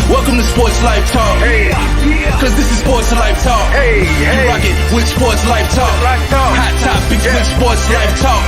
Welcome to Sports Life Talk. Cause this is Sports Life Talk. You rock it with Sports Life Talk. Hot topics with Sports Life Talk.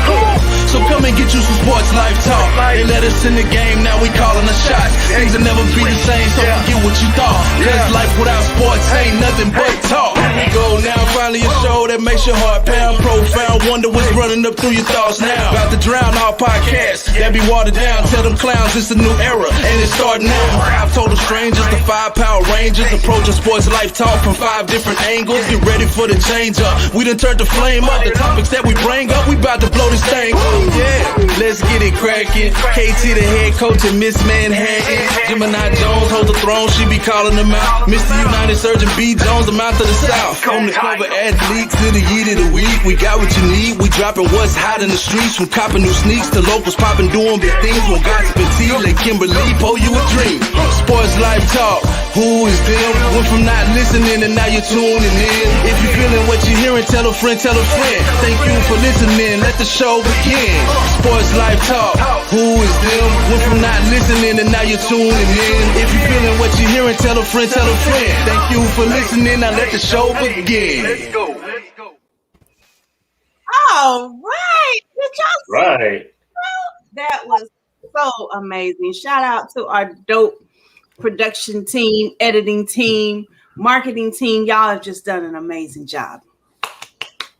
So come and get you some Sports Life Talk. They let us in the game, now we calling the shots. Things will never be the same, so forget what you thought. Cause life without sports ain't nothing but talk. Here we go now, finally a show that makes your heart pound. Profound, wonder what's running up through your thoughts now. About to drown all podcasts that be watered down. Tell them clowns it's a new era, and it's starting now. 5 total strangers, the 5 Power Rangers, approaching Sports Life Talk from 5 different angles. Get ready for the change up. We done turned the flame up. The topics that we bring up, we about to blow this thing up. Yeah, let's get it cracking. KT the head coach and Miss Manhattan. Gemini Jones holds the throne, she be calling them out. Mr. United Surgeon B. Jones, the mouth of the South. From the cover athletes to the yeet of the week, we got what you need. We dropping what's hot in the streets, from copping new sneaks to locals popping, doing big things. When gossip and tea, let Kimberly pour you a dream. Sports Life Talk, who is them? Went from not listening and now you're tuning in. If you're feeling what you're hearing, tell a friend, tell a friend. Thank you for listening, let the show begin. Sports Life Talk, who is them? Went from not listening and now you're tuning in. If you're feeling what you're hearing, tell a friend, tell a friend. Thank you for listening, now let the show begin. Let's go. All right. Did y'all see Right. that? Was so amazing. Shout out to our dope production team, editing team, marketing team. Y'all have just done an amazing job.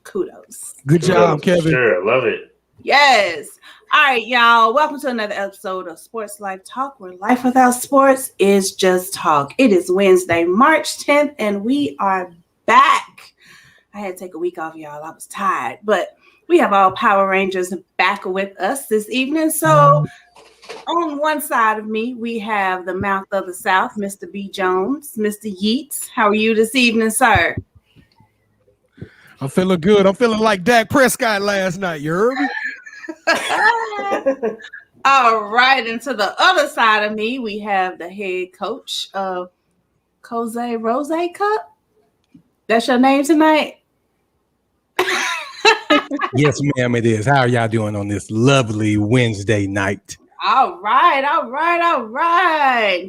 Kudos. Good job, Kevin. Sure, love it. Yes. All right, y'all. Welcome to another episode of Sports Life Talk, where life without sports is just talk. It is Wednesday, March 10th, and we are back. I had to take a week off, y'all. I was tired, but we have all Power Rangers back with us this evening. So on one side of me, we have the mouth of the South, Mr. B. Jones, Mr. Yeats. How are you this evening, sir? I'm feeling good. I'm feeling like Dak Prescott last night. You heard me? All right. And to the other side of me, we have the head coach of Rose Cup. That's your name tonight? Yes, ma'am, it is. How are y'all doing on this lovely Wednesday night? All right.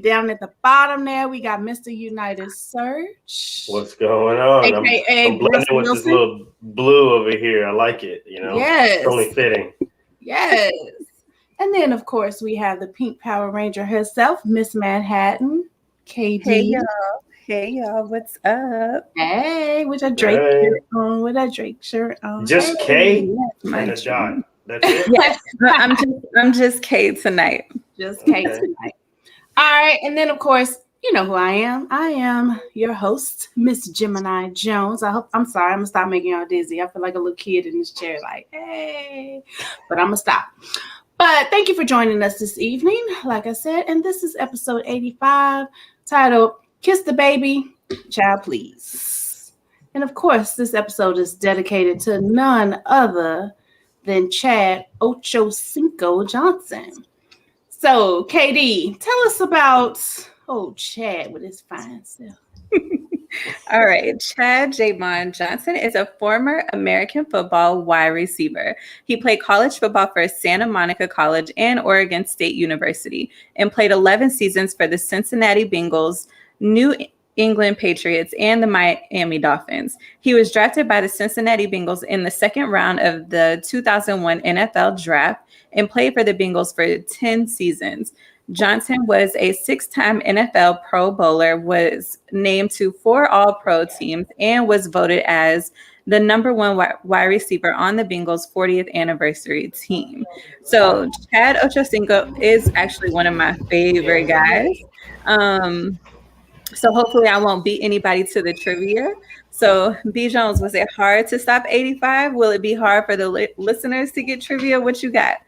Down at the bottom there, we got Mr. United Search. What's going on? AKA I'm blending with this little blue over here. I like it. You know, yes. It's only fitting. Yes. And then, of course, we have the Pink Power Ranger herself, Miss Manhattan, KD. Hey y'all, what's up? Hey, with a Drake shirt on. Just K and a dot. That's it. Yes, I'm just K tonight. Just K tonight. All right, and then of course, you know who I am. I am your host, Miss Gemini Jones. I'm sorry, I'm gonna stop making y'all dizzy. I feel like a little kid in this chair, like, hey, but I'm gonna stop. But thank you for joining us this evening, like I said, and this is episode 85, titled Kiss the Baby, Child Please. And of course, this episode is dedicated to none other than Chad Ochocinco Johnson. So, KD, tell us about Chad with his fine self. All right. Chad Jaymond Johnson is a former American football wide receiver. He played college football for Santa Monica College and Oregon State University and played 11 seasons for the Cincinnati Bengals, New England Patriots, and the Miami Dolphins. He was drafted by the Cincinnati Bengals in the second round of the 2001 NFL Draft and played for the Bengals for 10 seasons. Johnson was a 6-time NFL Pro Bowler, was named to 4 All-Pro teams, and was voted as the number 1 wide receiver on the Bengals' 40th anniversary team. So Chad Ochocinco is actually one of my favorite guys. So hopefully I won't beat anybody to the trivia. So B. Jones, was it hard to stop 85? Will it be hard for the listeners to get trivia? What you got?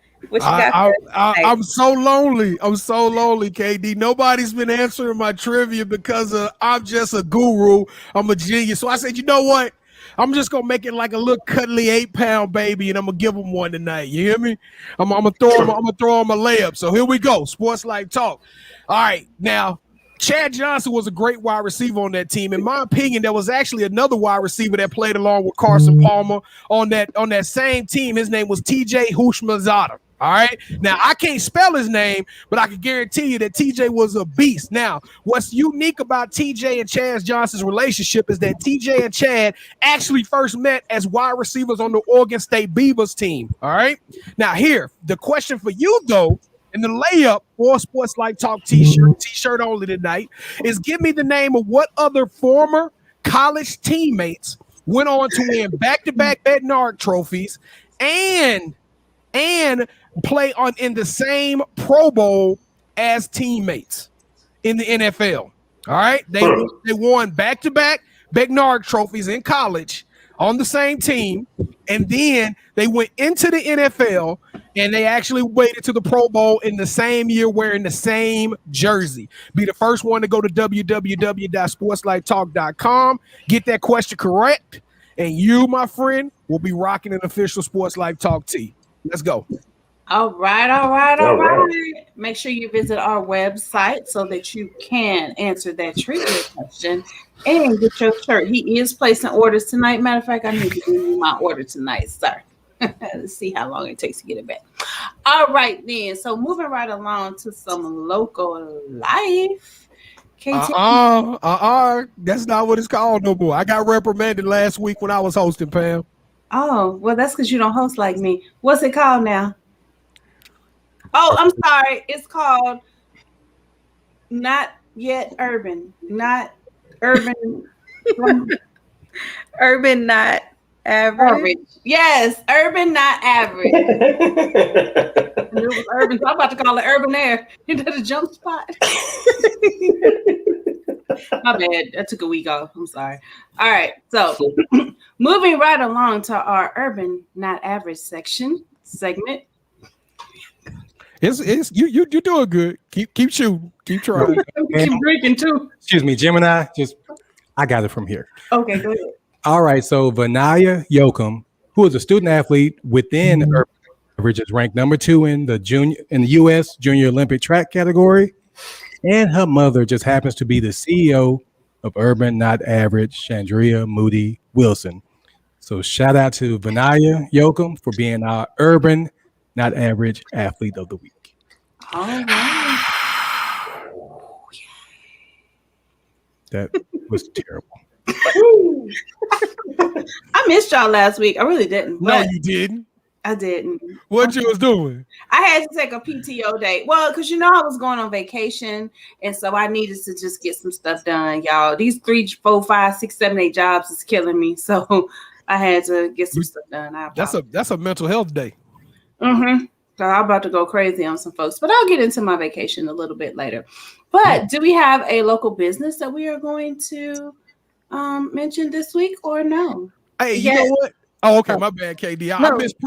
I'm so lonely. I'm so lonely, KD. Nobody's been answering my trivia because I'm just a guru. I'm a genius. So I said, you know what? I'm just gonna make it like a little cuddly 8-pound baby, and I'm gonna give him one tonight. You hear me? I'm gonna throw him a layup. So here we go. Sports Life Talk. All right, now. Chad Johnson was a great wide receiver on that team. In my opinion, there was actually another wide receiver that played along with Carson Palmer on that same team. His name was TJ Houshmandzadeh. All right. Now, I can't spell his name, but I can guarantee you that TJ was a beast. Now, what's unique about TJ and Chaz Johnson's relationship is that TJ and Chad actually first met as wide receivers on the Oregon State Beavers team. All right. Now, here, the question for you, though, in the layup for Sports Life Talk t-shirt only tonight is give me the name of what other former college teammates went on to win back-to-back Bednarik trophies and play in the same Pro Bowl as teammates in the NFL. All right. They won back-to-back Bednarik trophies in college on the same team. And then they went into the NFL and they actually waited to the Pro Bowl in the same year wearing the same jersey. Be the first one to go to www.sportslifetalk.com. Get that question correct. And you, my friend, will be rocking an official Sports Life Talk tee. Let's go. All right. Make sure you visit our website so that you can answer that trivia question and get your shirt. He is placing orders tonight. Matter of fact, I need to give you my order tonight, sir. Let's see how long it takes to get it back. All right, then. So moving right along to some local life. That's not what it's called no more. I got reprimanded last week when I was hosting, Pam. Oh, well, that's because you don't host like me. What's it called now? Oh, I'm sorry. It's called Not Yet Urban. Not Urban. Urban Not Average. Yes, Urban Not Average. It was urban. So I'm about to call it Urban Air. Into the jump spot. My bad. I took a week off. I'm sorry. All right. So moving right along to our Urban Not Average segment. It's you're doing good. Keep shooting. Keep trying. Keep drinking too. Excuse me, Gemini. I got it from here. Okay, go ahead. All right. So Vanaya Yoakum, who is a student athlete within Urban Average, is ranked number 2 in the U.S. Junior Olympic track category, and her mother just happens to be the CEO of Urban Not Average, Chandria Moody Wilson. So shout out to Vanaya Yoakum for being our Urban Not Average Athlete of the Week. All right. That was terrible. I missed y'all last week. I really didn't. No, you didn't. I didn't. What you was doing? I had to take a PTO day. Well, because I was going on vacation, and so I needed to just get some stuff done, y'all. These 3, 4, 5, 6, 7, 8 jobs is killing me. So I had to get some stuff done. That's a mental health day. Mm-hmm. So I'm about to go crazy on some folks, but I'll get into my vacation a little bit later. But do we have a local business that we are going to mention this week or no? Hey, you know what? Oh, okay, my bad, KD. I missed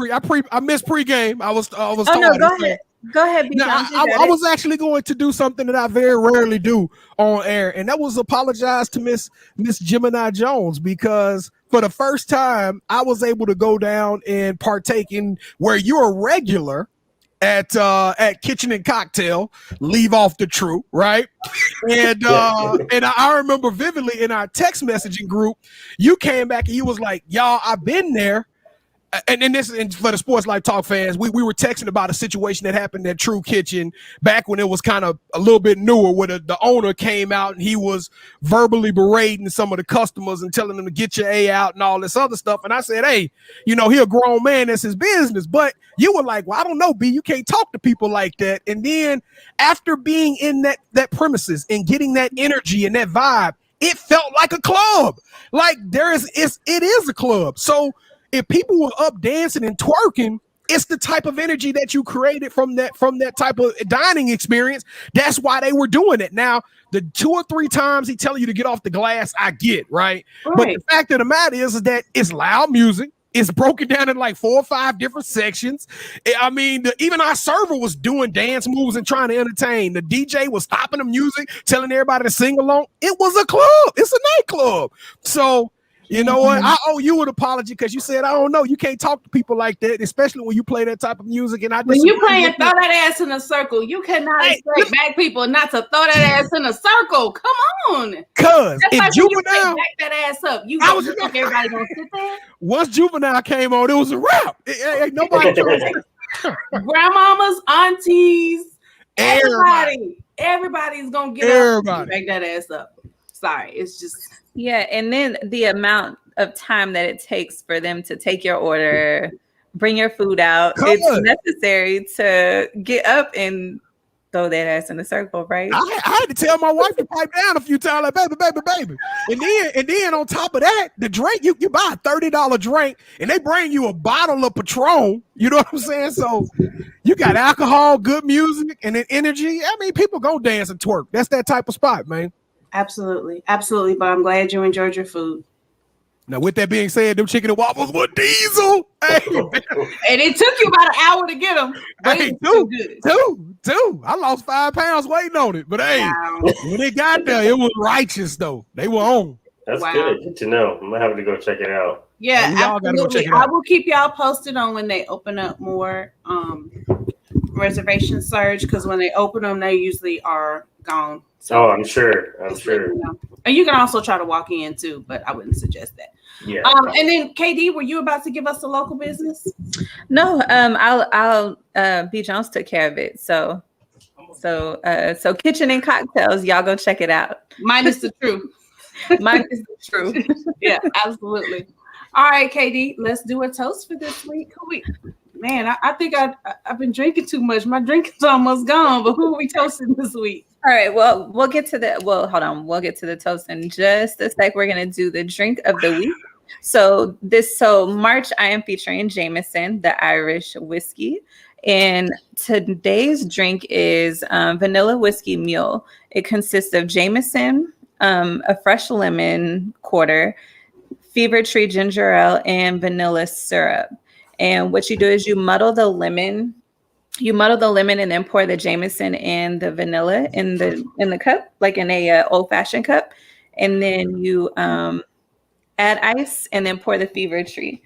pregame. I was Oh no, go ahead. Go ahead. Now, I was actually going to do something that I very rarely do on air, and that was apologize to Miss Gemini Jones, because for the first time I was able to go down and partake in where you're a regular at Kitchen and Cocktail, leave off the true, right? And and I remember vividly in our text messaging group, you came back and you was like, y'all, I've been there. And for the Sports Life Talk fans, we were texting about a situation that happened at True Kitchen back when it was kind of a little bit newer, where the owner came out and he was verbally berating some of the customers and telling them to get your A out and all this other stuff. And I said, hey, he a grown man, that's his business. But you were like, well, I don't know, B, you can't talk to people like that. And then after being in that premises and getting that energy and that vibe, it felt like a club. Like it is a club. So if people were up dancing and twerking, it's the type of energy that you created from that type of dining experience. That's why they were doing it. Now, the 2 or 3 times he telling you to get off the glass, I get, right? But the fact of the matter is that it's loud music. It's broken down in like 4 or 5 different sections. I mean, even our server was doing dance moves and trying to entertain. The DJ was stopping the music, telling everybody to sing along. It was a club. It's a nightclub. So, you know what? I owe you an apology because you said, I don't know. You can't talk to people like that, especially when you play that type of music. And when you play and throw that ass in a circle, you cannot expect black people not to throw that ass in a circle. Come on. Because if Juvenile back that ass up, you think everybody gonna sit there? Once Juvenile came on, it was a wrap. Ain't nobody grandmamas, aunties, everybody's gonna get up and back that ass up. Sorry, it's just and then the amount of time that it takes for them to take your order, bring your food out. It's necessary to get up and throw that ass in a circle, right? I had to tell my wife to pipe down a few times, like baby. And then on top of that, the drink, you buy a $30 drink and they bring you a bottle of Patron. You know what I'm saying? So you got alcohol, good music, and then energy. I mean, people go dance and twerk. That's that type of spot, man. Absolutely. But I'm glad you enjoyed your food. Now, with that being said, them chicken and waffles were diesel. Hey. And it took you about an hour to get them. Hey, two. I lost 5 pounds waiting on it. But hey, when it got there, it was righteous, though. They were on. That's good to know. I'm going to have to go check it out. Yeah, absolutely. I will keep y'all posted on when they open up more reservation surge, because when they open them, they usually are gone. So I'm sure. And you can also try to walk in too, but I wouldn't suggest that. Yeah. And then KD, were you about to give us a local business? No. I'll B Jones took care of it. So Kitchen and Cocktails, y'all go check it out. Minus the truth. Yeah, absolutely. All right, KD, let's do a toast for this week. Man, I think I've been drinking too much. My drinking's almost gone, but who are we toasting this week? All right, well, we'll get to the toast in just a sec. We're going to do the drink of the week. So March, I am featuring Jameson, the Irish whiskey. And today's drink is vanilla whiskey mule. It consists of Jameson, a fresh lemon quarter, Fever Tree ginger ale, and vanilla syrup. And what you do is you muddle the lemon and then pour the Jameson and the vanilla in the cup, like in a old fashioned cup. And then you add ice and then pour the Fever Tree.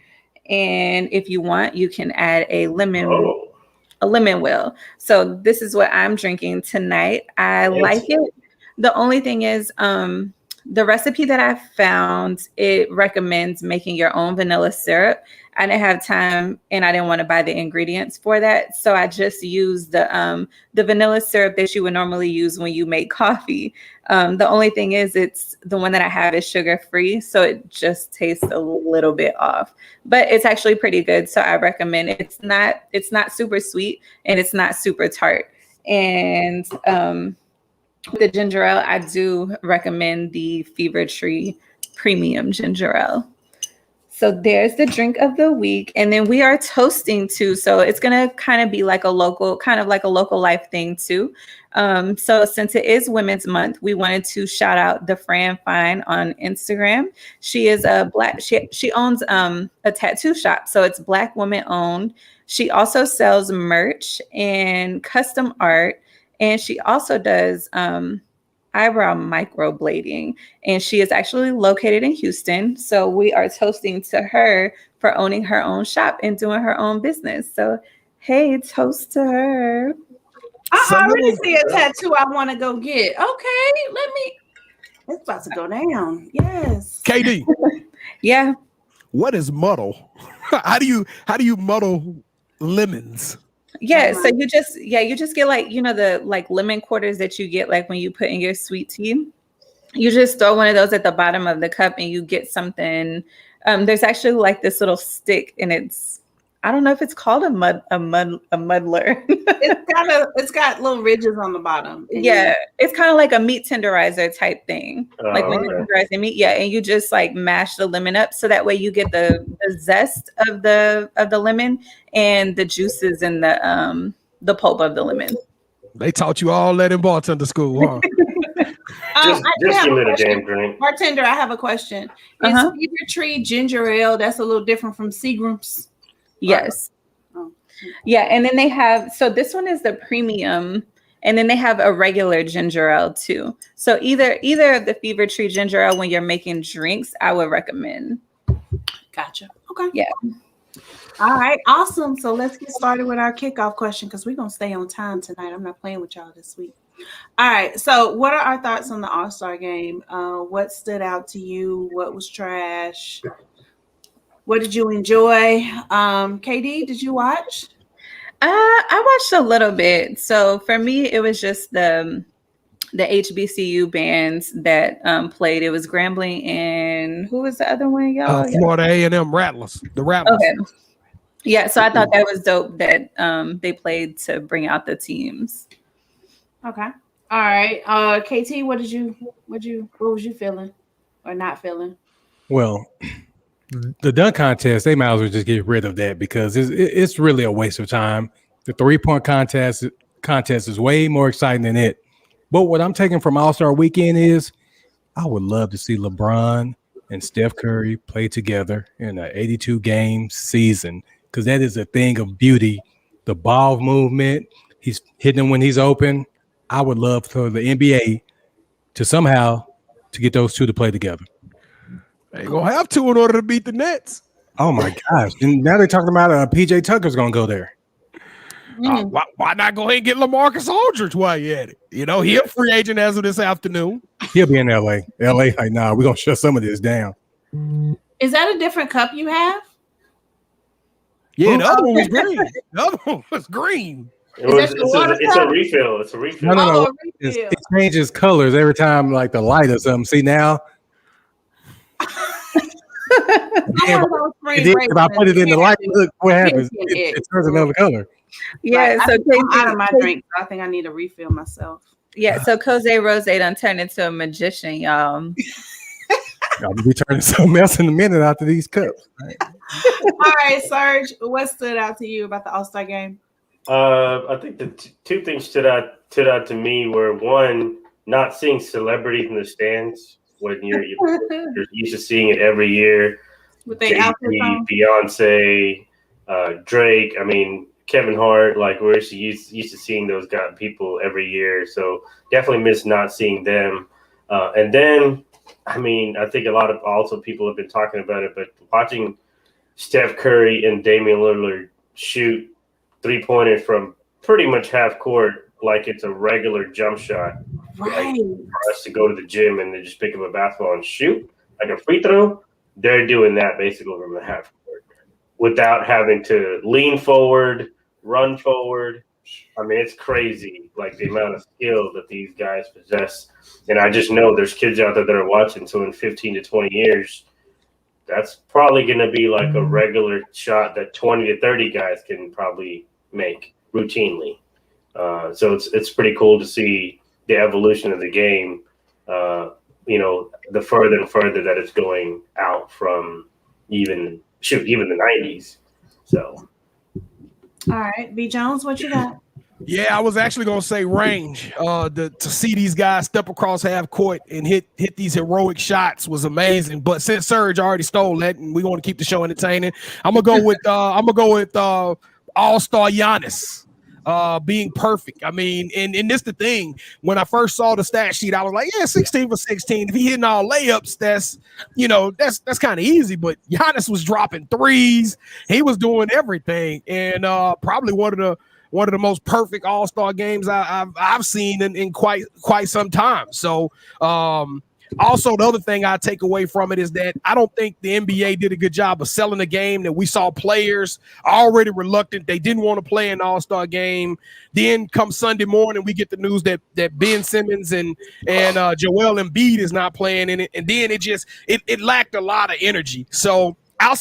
And if you want, you can add a lemon wheel. So this is what I'm drinking tonight. I like it. The only thing is, the recipe that I found, it recommends making your own vanilla syrup. I didn't have time and I didn't want to buy the ingredients for that. So I just used the vanilla syrup that you would normally use when you make coffee. The only thing is it's the one that I have is sugar free. So it just tastes a little bit off, but it's actually pretty good. So I recommend it. It's not super sweet and it's not super tart. And, with the ginger ale, I do recommend the Fever Tree Premium Ginger Ale. So there's the drink of the week. And then we are toasting too. So it's going to kind of be like a local life thing too. So since it is Women's Month, we wanted to shout out the Fran Fine on Instagram. She is she owns a tattoo shop. So it's Black woman owned. She also sells merch and custom art. And she also does eyebrow microblading. And she is actually located in Houston. So we are toasting to her for owning her own shop and doing her own business. So, hey, toast to her. I already see a tattoo I want to go get. Okay, it's about to go down. Yes. KD. Yeah. What is muddle? How do you muddle lemons? Yeah, so you just get like, the like lemon quarters that you get like when you put in your sweet tea. You just throw one of those at the bottom of the cup and you get something. There's actually like this little stick and I don't know if it's called a muddler. It's got little ridges on the bottom. Yeah, it's kind of like a meat tenderizer type thing. Like when you're tenderizing meat, and you just like mash the lemon up so that way you get the zest of the lemon and the juices and the pulp of the lemon. They taught you all that in bartender school, huh? Just give me the damn drink. Bartender, I have a question. Is Fever Tree ginger ale, that's a little different from Seagram's? Yes. Yeah, and then they have, so this one is the premium, and then they have a regular ginger ale too. So either of the Fever Tree ginger ale when you're making drinks, I would recommend. Gotcha. Okay. Yeah. All right, awesome. So let's get started with our kickoff question because we're gonna stay on time tonight. I'm not playing with y'all this week. All right. So what are our thoughts on the All-Star game? What stood out to you? What was trash? What did you enjoy? KD, did you watch? I watched a little bit. So for me, it was just the HBCU bands that played. It was Grambling and who was the other one, y'all? Florida A&M Rattlers. The Rattlers. Okay. Yeah, so I thought that was dope that they played to bring out the teams. Okay. All right. KT, what was you feeling or not feeling? Well, the dunk contest, they might as well just get rid of that because it's really a waste of time. The 3-point contest is way more exciting than it. But what I'm taking from All-Star Weekend is I would love to see LeBron and Steph Curry play together in an 82-game season because that is a thing of beauty. The ball movement, he's hitting them when he's open. I would love for the NBA to somehow to get those two to play together. They gonna have to in order to beat the Nets. Oh my gosh! And now they're talking about PJ Tucker's gonna go there. Why not go ahead and get LaMarcus Aldridge while you at it? You know, he's a free agent as of this afternoon. He'll be in LA. LA, like, nah, we're gonna shut some of this down. Is that a different cup you have? Yeah, the other one was green. The other one was green. It's a refill. It's a refill. No. It changes colors every time, like the light or something. See now. If I put it in the light, look what happens. It turns another color. Yeah, so I'm out of my drink. So I think I need to refill myself. Yeah, so Jose Rose done turned into a magician, y'all. I'll be turning something else in a minute after these cups. All right, Serge, what stood out to you about the All-Star game? I think the two things stood out to me were, one, not seeing celebrities in the stands when you're used to seeing it every year. With their outfits on. Beyonce, Drake. I mean, Kevin Hart. Like we're used to seeing those people every year. So definitely miss not seeing them. And then, I mean, I think a lot of also people have been talking about it, but watching Steph Curry and Damian Lillard shoot 3-pointers from pretty much half court like it's a regular jump shot. Right. Like for us to go to the gym and then just pick up a basketball and shoot like a free throw, they're doing that basically from the half court without having to lean forward, run forward. I mean, it's crazy, like the amount of skill that these guys possess. And I just know there's kids out there that are watching. So in 15 to 20 years, that's probably going to be like a regular shot that 20 to 30 guys can probably make routinely. So it's pretty cool to see the evolution of the game, you know, the further and further that it's going out from even the 90s. So. All right, B. Jones, what you got? Yeah, I was actually gonna say range. To see these guys step across half court and hit these heroic shots was amazing. But since Serge already stole that, and we want to keep the show entertaining, I'm gonna go with All-Star Giannis being perfect. I mean, and this the thing. When I first saw the stat sheet, I was like, yeah, 16 for 16. If he hitting all layups, that's kind of easy. But Giannis was dropping threes. He was doing everything, and probably one of the most perfect All-Star games I've seen in quite some time. So also the other thing I take away from it is that I don't think the NBA did a good job of selling the game. That we saw players already reluctant. They didn't want to play an All-Star game. Then come Sunday morning, we get the news that Ben Simmons and Joel Embiid is not playing in it. And then it lacked a lot of energy. So I'll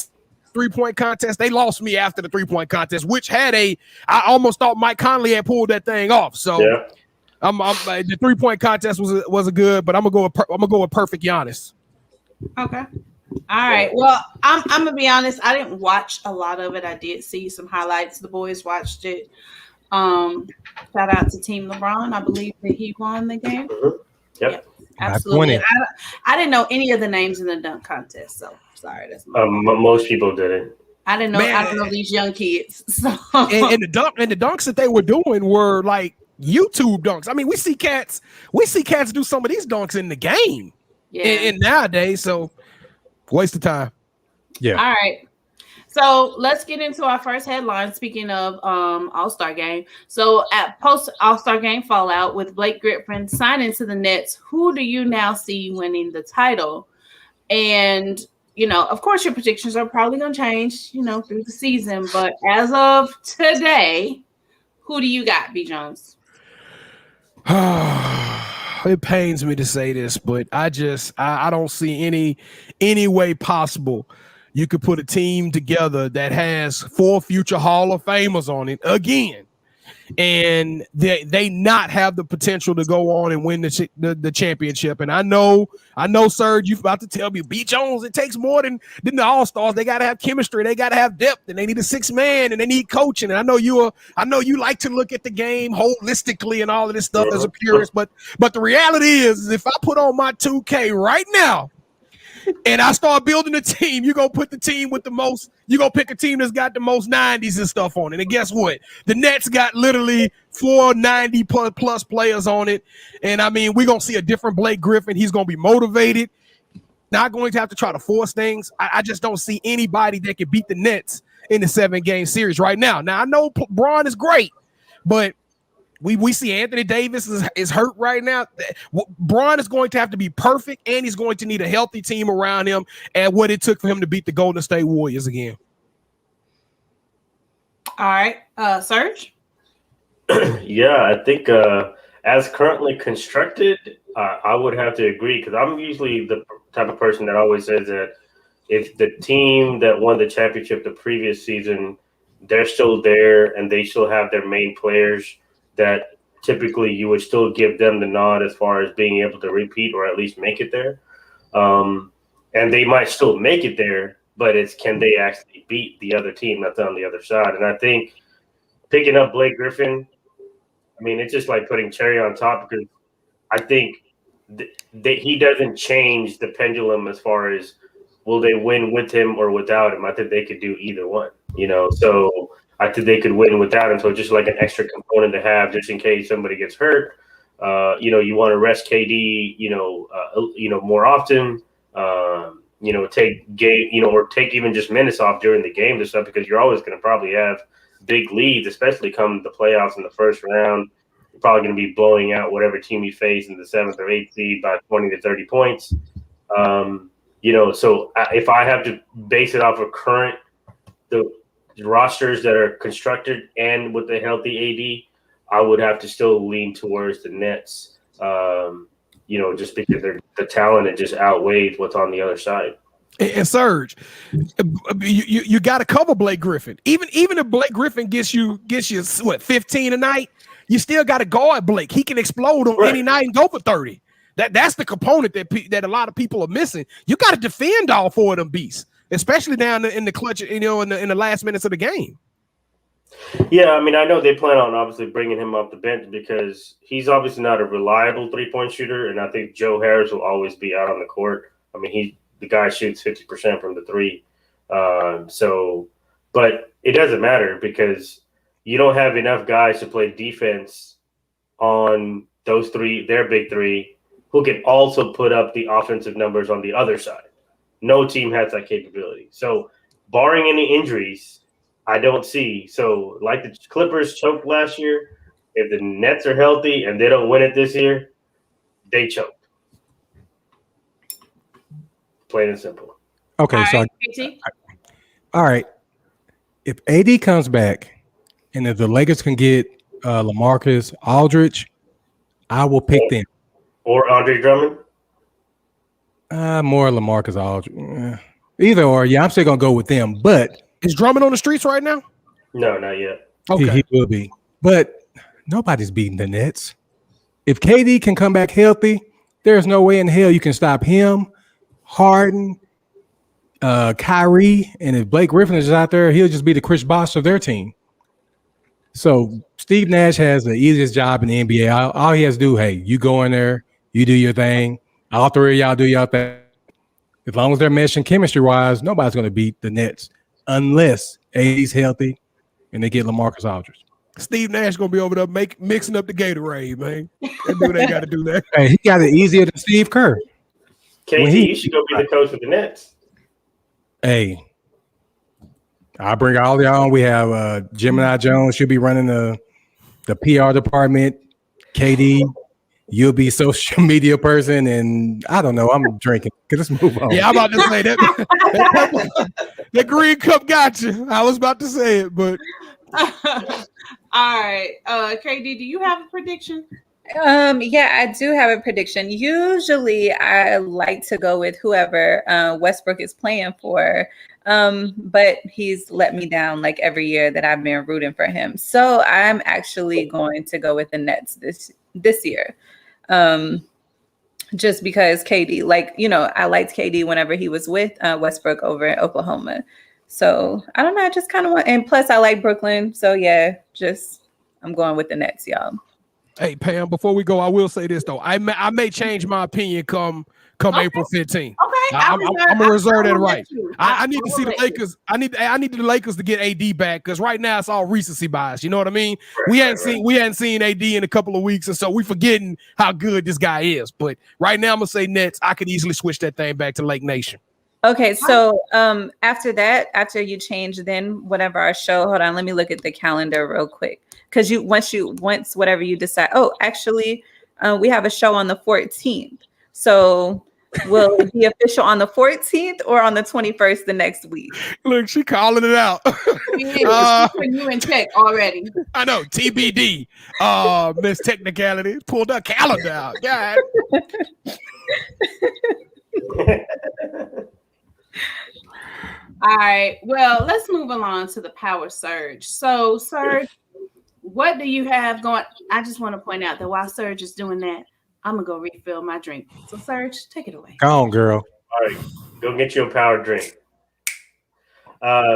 3-point contest, they lost me after the 3-point contest, which I almost thought Mike Conley had pulled that thing off. So yeah. The 3-point contest was a good, but I'm gonna go with perfect Giannis. Okay. All right. Well, I'm gonna be honest. I didn't watch a lot of it. I did see some highlights. The boys watched it. Shout out to Team LeBron. I believe that he won the game. Mm-hmm. Yep. Absolutely. I didn't know any of the names in the dunk contest. So sorry. That's most people didn't. I didn't know. I don't know these young kids. So and the dunks that they were doing were like YouTube dunks. I mean, we see cats do some of these dunks in the game. Yeah. And nowadays, so waste of time. Yeah. All right. So let's get into our first headline. Speaking of All-Star game. So at post All-Star game fallout with Blake Griffin signing to the Nets, who do you now see winning the title? And of course, your predictions are probably going to change, through the season. But as of today, Who do you got, B. Jones? It pains me to say this, but I don't see any way possible you could put a team together that has 4 future Hall of Famers on it again, and they not have the potential to go on and win the championship. And I know, Serge, you're about to tell me, B. Jones, it takes more than the All-Stars. They got to have chemistry, they got to have depth, and they need a 6-man, and they need coaching. And I know you like to look at the game holistically and all of this stuff as a purist, but the reality is if I put on my 2K right now and I start building a team, you're going to put the team with the most, you're going to pick a team that's got the most 90s and stuff on it. And guess what? The Nets got literally 4 90 plus players on it. And I mean, we're going to see a different Blake Griffin. He's going to be motivated, not going to have to try to force things. I just don't see anybody that can beat the Nets in the 7-game series right now. Now, I know Braun is great, but we see Anthony Davis is hurt right now. Braun is going to have to be perfect, and he's going to need a healthy team around him, and what it took for him to beat the Golden State Warriors again. All right, Serge? Yeah, I think as currently constructed, I would have to agree, because I'm usually the type of person that always says that if the team that won the championship the previous season, they're still there and they still have their main players, that typically you would still give them the nod as far as being able to repeat or at least make it there. And they might still make it there, but it's can they actually beat the other team that's on the other side? And I think picking up Blake Griffin, I mean, it's just like putting cherry on top, because I think that he doesn't change the pendulum as far as will they win with him or without him. I think they could do either one, so I think they could win without him. So just like an extra component to have just in case somebody gets hurt. You want to rest KD, more often, take game, or take even just minutes off during the games and stuff, because you're always going to probably have big leads, especially come the playoffs in the first round. You're probably going to be blowing out whatever team you face in the 7th or 8th seed by 20 to 30 points. So if I have to base it off of the rosters that are constructed and with a healthy AD, I would have to still lean towards the Nets, just because the talent it just outweighs what's on the other side. And Serge, you got to cover Blake Griffin. Even if Blake Griffin gets you what, 15 a night, you still got to guard Blake. He can explode on any night and go for 30. That's the component that a lot of people are missing. You got to defend all 4 of them beasts, especially down in the clutch, in the last minutes of the game. Yeah, I mean, I know they plan on obviously bringing him off the bench because he's obviously not a reliable 3-point shooter, and I think Joe Harris will always be out on the court. I mean, the guy shoots 50% from the 3, but it doesn't matter because you don't have enough guys to play defense on those 3, their big 3, who can also put up the offensive numbers on the other side. No team has that capability. So barring any injuries, I don't see. So like the Clippers choked last year, if the Nets are healthy and they don't win it this year, they choke. Plain and simple. Okay, all right. If AD comes back and if the Lakers can get LaMarcus Aldridge, I will pick them. Or Andre Drummond? More LaMarcus Aldridge. Either or, yeah, I'm still gonna go with them. But is Drummond on the streets right now? No, not yet. Okay, he will be. But nobody's beating the Nets. If KD can come back healthy, there's no way in hell you can stop him, Harden, Kyrie, and if Blake Griffin is out there, he'll just be the Chris Bosh of their team. So Steve Nash has the easiest job in the NBA. All he has to do, hey, you go in there, you do your thing. All 3 of y'all do y'all thing. As long as they're meshing chemistry-wise, nobody's going to beat the Nets unless AD's healthy and they get LaMarcus Aldridge. Steve Nash going to be over there mixing up the Gatorade, man. They got to do that. Hey, he got it easier than Steve Kerr. KD, you should go be the coach of the Nets. Hey, I'll bring all y'all on. We have Gemini Jones. She'll be running the PR department. KD, you'll be social media person, and I don't know. I'm drinking. Let's move on. Yeah, I'm about to say that green cup got you. I was about to say it, but All right. KD, do you have a prediction? Yeah, I do have a prediction. Usually I like to go with whoever Westbrook is playing for. But he's let me down like every year that I've been rooting for him. So I'm actually going to go with the Nets this year. Just because KD, like, I liked KD whenever he was with Westbrook over in Oklahoma. So I don't know. I just kind of want, and plus I like Brooklyn. So yeah, I'm going with the Nets, y'all. Hey Pam, before we go, I will say this though. I may change my opinion come April 15th. Okay, I'm gonna reserve that right. I need to see the let Lakers. I need the Lakers to get AD back because right now it's all recency bias. You know what I mean? We hadn't seen AD in a couple of weeks, and so we forgetting how good this guy is. But right now I'm gonna say Nets. I could easily switch that thing back to Lake Nation. Okay, so after you change, then whatever our show. Hold on, let me look at the calendar real quick. Because once whatever you decide. Oh, actually, we have a show on the 14th. So will it be official on the 14th or on the 21st the next week? Look, she calling it out. putting you in check already. I know, TBD. Miss Technicality pulled her calendar out. God. All right. Well, let's move along to the power surge. So, Surge, what do you have going? I just want to point out that while Surge is doing that, I'm gonna go refill my drink. So, Surge, take it away. Go on, girl. All right, go get you a power drink.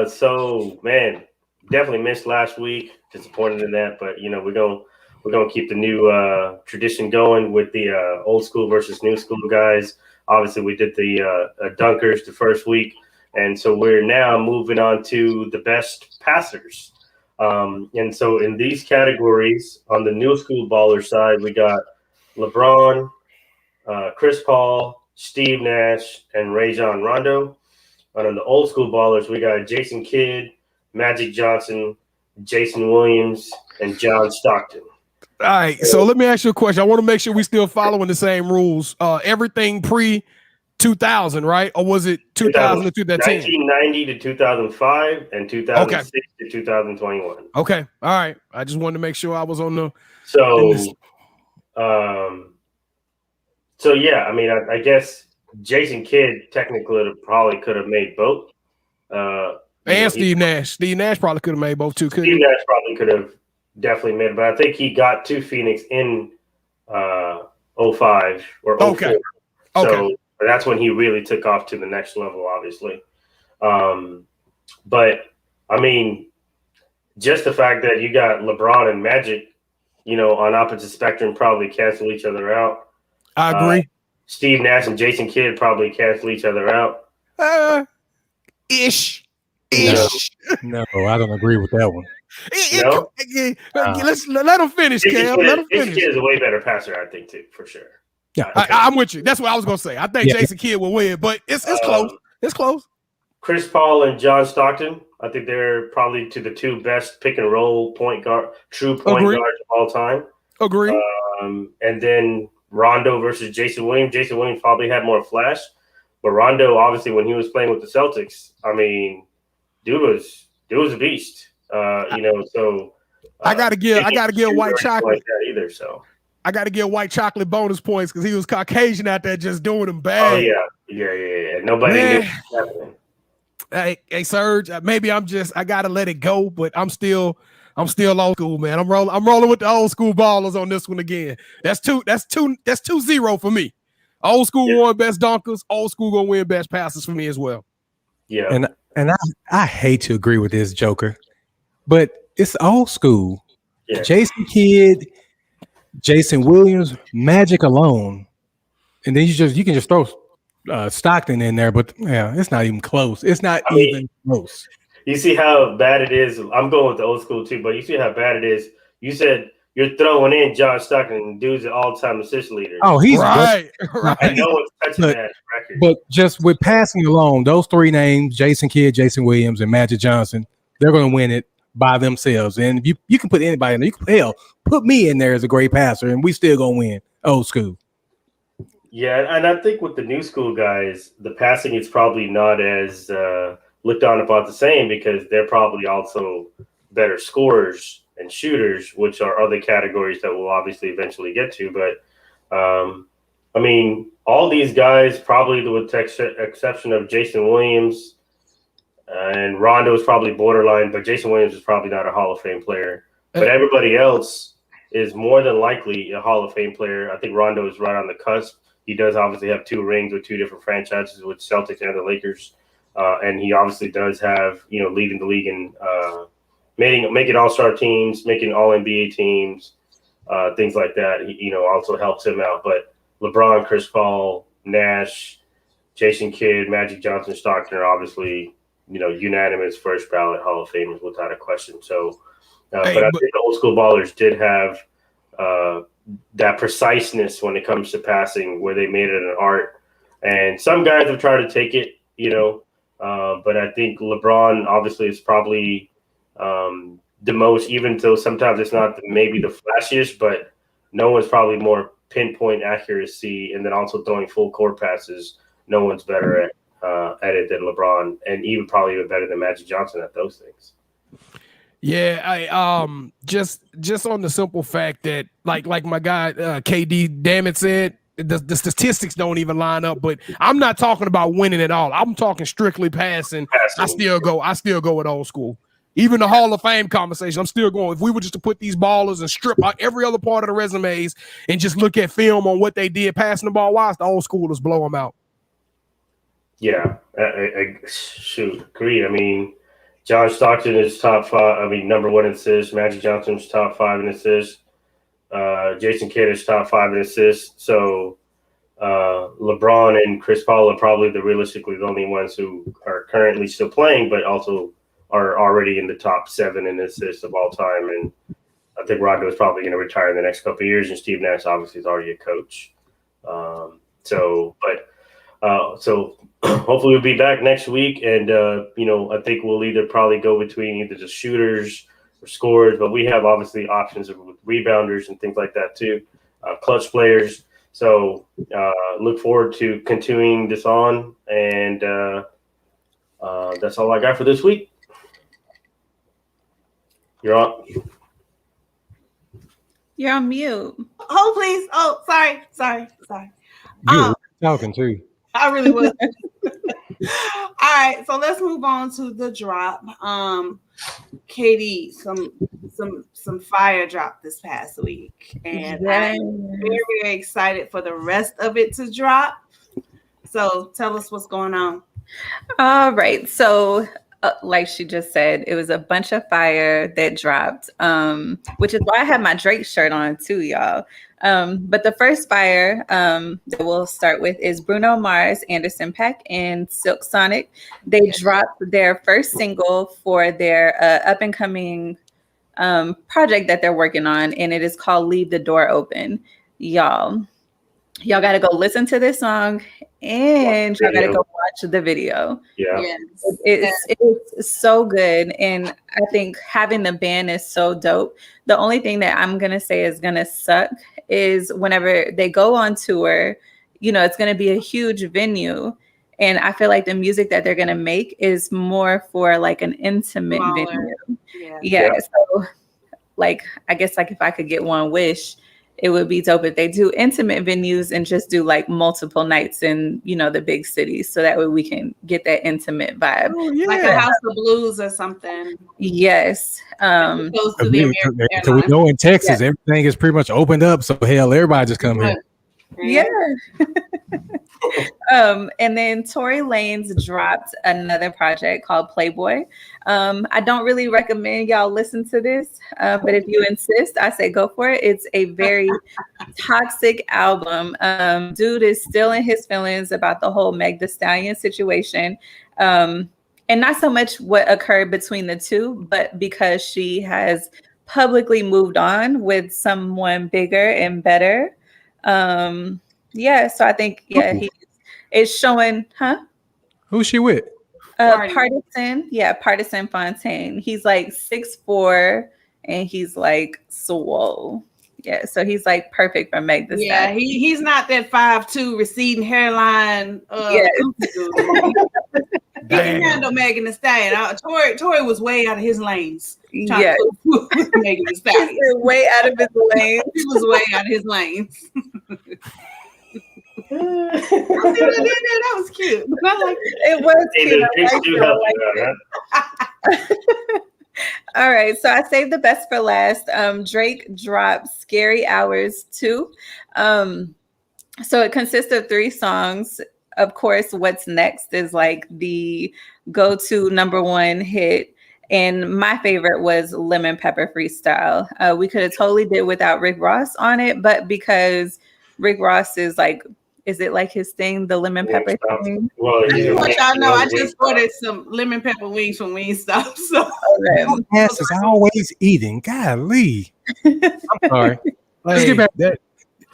So man, definitely missed last week. Disappointed in that, but we're gonna keep the new tradition going with the old school versus new school guys. Obviously, we did the dunkers the first week, and so we're now moving on to the best passers. And so in these categories, on the new school baller side, we got LeBron, Chris Paul, Steve Nash, and Rajon Rondo. And on the old school ballers, we got Jason Kidd, Magic Johnson, Jason Williams, and John Stockton. All right, so let me ask you a question. I want to make sure we still following the same rules. Everything pre-2000, right? Or was it 2000 to 2010? 1990 to 2005 and 2006 to 2021. Okay, all right. I just wanted to make sure I was on the. So yeah, I mean, I guess Jason Kidd technically probably could have made both. And Steve Nash. Steve Nash probably could have made both too. Steve Nash probably could have definitely made it, but I think he got to Phoenix in 05 or 04. Okay. So that's when he really took off to the next level, obviously. But I mean, just the fact that you got LeBron and Magic, on opposite spectrum probably cancel each other out. I agree. Steve Nash and Jason Kidd probably cancel each other out. Ish. No, I don't agree with that one. Let's let him finish, Cam. Let him finish. Jason Kidd is a way better passer, I think, too, for sure. Yeah, I'm with you. That's what I was gonna say. I think Jason Kidd will win, but it's close. It's close. Chris Paul and John Stockton, I think they're probably to the two best pick and roll true point guards of all time. Agree. And then Rondo versus Jason Williams. Jason Williams probably had more flash, but Rondo, obviously, when he was playing with the Celtics, I mean, dude was a beast. So I gotta give white chocolate like that either. So I gotta give white chocolate bonus points because he was Caucasian out there just doing them bad. Oh yeah. Nobody knew what was happening. Hey, Serge, maybe I gotta let it go, but I'm still old school, man. I'm rolling with the old school ballers on this one again. That's 2-0 for me. Old school won best dunkers. Old school gonna win best passes for me as well. Yeah, and I hate to agree with this Joker, but it's old school. Yeah. Jason Kidd, Jason Williams, Magic alone, and then you can just throw Stockton in there, but yeah, it's not even close. It's not even close. You see how bad it is. I'm going with the old school too, but you see how bad it is. You said you're throwing in John Stockton, dude's an all-time assist leader. Oh, he's right. And no one's touching that record. But just with passing alone, those three names, Jason Kidd, Jason Williams, and Magic Johnson, they're going to win it by themselves. And if you can put anybody in there. Put me in there as a great passer, and we still going to win old school. Yeah, and I think with the new school guys, the passing is probably not as looked on about the same because they're probably also better scorers and shooters, which are other categories that we'll obviously eventually get to. But I mean, all these guys, probably with the exception of Jason Williams and Rondo is probably borderline, but Jason Williams is probably not a Hall of Fame player. But everybody else is more than likely a Hall of Fame player. I think Rondo is right on the cusp. He does obviously have 2 rings with 2 different franchises with Celtics and the Lakers. And he obviously does have, leading the league in making all-star teams, making all-NBA teams, things like that. He, also helps him out. But LeBron, Chris Paul, Nash, Jason Kidd, Magic Johnson, Stockton are obviously, unanimous first ballot Hall of Famers without a question. So, but I think the old school ballers did have that preciseness when it comes to passing, where they made it an art. And some guys have tried to take it, but I think LeBron obviously is probably the most, even though sometimes it's not maybe the flashiest, but no one's probably more pinpoint accuracy, and then also throwing full court passes. No one's better at it than LeBron, and even probably even better than Magic Johnson at those things. Yeah, I just on the simple fact that like my guy KD Dammit said, the statistics don't even line up. But I'm not talking about winning at all. I'm talking strictly passing. I still go with old school. Even the Hall of Fame conversation, I'm still going. If we were just to put these ballers and strip out every other part of the resumes and just look at film on what they did passing the ball wise, the old schoolers blow them out. Yeah, shoot, agreed. I mean, John Stockton is top 5. I mean, number 1 in assists. Magic Johnson's top 5 in assists. Jason Kidd is top 5 in assists. So LeBron and Chris Paul are probably realistically the only ones who are currently still playing, but also are already in the top 7 in assists of all time. And I think Rondo is probably going to retire in the next couple of years, and Steve Nash obviously is already a coach. So hopefully we'll be back next week, and I think we'll either probably go between either the shooters or scorers, but we have obviously options with rebounders and things like that too, clutch players. So look forward to continuing this on, and that's all I got for this week. You're on. You're on mute. Oh, please. Oh, sorry. You talking too. I really was. All right, so let's move on to the drop. Katie, some fire drop this past week, and I'm very, very excited for the rest of it to drop. So tell us what's going on. All right, so like she just said, it was a bunch of fire that dropped, which is why I have my Drake shirt on too, y'all. But the first fire that we'll start with is Bruno Mars, Anderson .Paak, and Silk Sonic. They dropped their first single for their up-and-coming project that they're working on, and it is called Leave the Door Open. Y'all got to go listen to this song, and y'all got to go watch the video. Yeah. Yes. It's so good. And I think having the band is so dope. The only thing that I'm going to say is going to suck is whenever they go on tour, it's going to be a huge venue. And I feel like the music that they're going to make is more for like an intimate venue. Yeah. So like, I guess like if I could get one wish, it would be dope if they do intimate venues and just do like multiple nights in, the big cities. So that way we can get that intimate vibe. Oh, yeah. Like a House of Blues or something. Yes. So we know in Texas, everything is pretty much opened up. So hell, everybody just come here. Yeah. And then Tory Lanez dropped another project called Playboy. I don't really recommend y'all listen to this, but if you insist, I say go for it. It's a very toxic album. Dude is still in his feelings about the whole Meg Thee Stallion situation. And not so much what occurred between the two, but because she has publicly moved on with someone bigger and better. So I think he is showing, Who's she with? Partisan Fontaine. He's like 6'4" and he's like swole. Yeah, so he's like perfect for Meg Thee Stallion. Yeah, he's not that 5'2" receding hairline. He can handle Megan Thee Stallion. Tory was way out of his lanes. Yeah, Megan Thee Stallion. way out of his lane. He was way out of his lanes. That was cute. I like it was cute. All right, so I saved the best for last. Drake dropped Scary Hours 2. So it consists of 3 songs. Of course, What's Next is like the go-to #1 hit. And my favorite was Lemon Pepper Freestyle. We could have totally did without Rick Ross on it, but because Rick Ross is like, is it like his thing, the lemon pepper thing? Well, I just want y'all to know I just ordered some lemon pepper wings from Wingstop. So Ass is always eating. Golly. I'm sorry. Let's get back to that.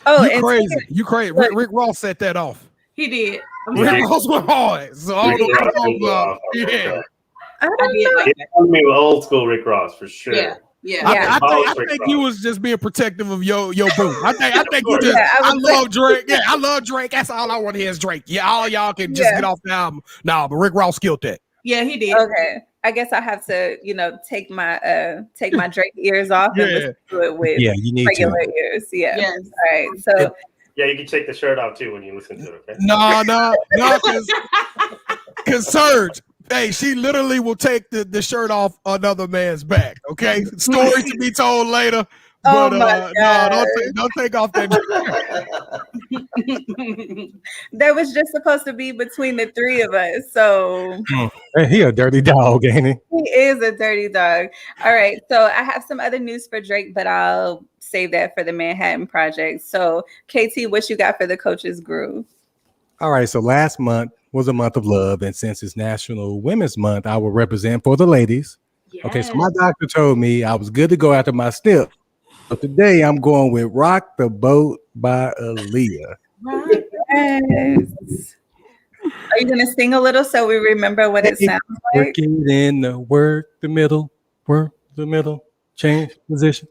Oh, you crazy. You crazy. Rick Ross set that off. he did. Rick Ross went hard. So I don't know. Yeah. I don't know. Me with old school Rick Ross for sure. Yeah. I think you was just being protective of your boo. I think you just. I love Drake. Yeah, I love Drake. That's all I want to hear is Drake. Yeah, all y'all can just get off the album. Nah, but Rick Ross killed that. Yeah, he did. Okay, I guess I have to, take my Drake ears off and listen to it with you need regular to. ears. Yeah. Yes. All right. So. Yeah, you can take the shirt off too when you listen to it. Okay. No, because Serge. Hey, she literally will take the shirt off another man's back. Okay, story to be told later. But no, don't take off that. That was just supposed to be between the 3 of us. So He a dirty dog, ain't he? he is a dirty dog. All right. So I have some other news for Drake, but I'll save that for the Manhattan Project. So KT, what you got for the Coach's Groove? All right. So last month was a month of love, and since it's National Women's Month, I will represent for the ladies. Yes. Okay. So my doctor told me I was good to go after my step. But today I'm going with Rock the Boat by Aaliyah. Yes. Are you going to sing a little so we remember what it sounds like? Work it in the work the middle, change position.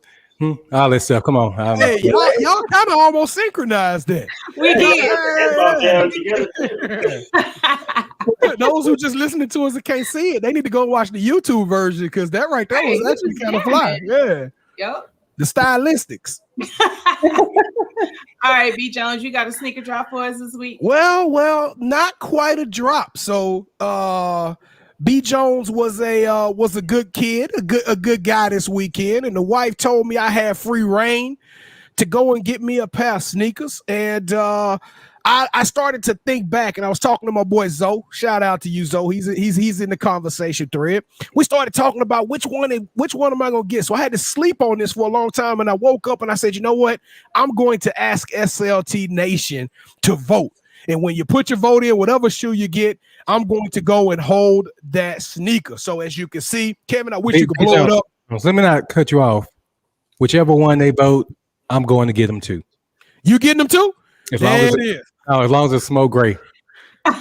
All that stuff. Come on. Hey, y'all kind of almost synchronized that. We did. Those who just listening to us and can't see it, they need to go watch the YouTube version because that right there was actually kind of fly. Yeah. Yep. The stylistics. All right, B Jones, you got a sneaker drop for us this week? Well, not quite a drop. So B Jones was a good kid, a good guy this weekend, and the wife told me I had free reign to go and get me a pair of sneakers. And I started to think back, and I was talking to my boy Zoe. Shout out to you, Zoe. He's in the conversation thread. We started talking about which one am I gonna get. So I had to sleep on this for a long time, and I woke up and I said, you know what? I'm going to ask SLT Nation to vote. And when you put your vote in, whatever shoe you get, I'm going to go and hold that sneaker. So as you can see, Kevin, I wish you could blow it up. Let me not cut you off. Whichever one they vote, I'm going to get them too. You getting them too? As long as it's smoke gray. All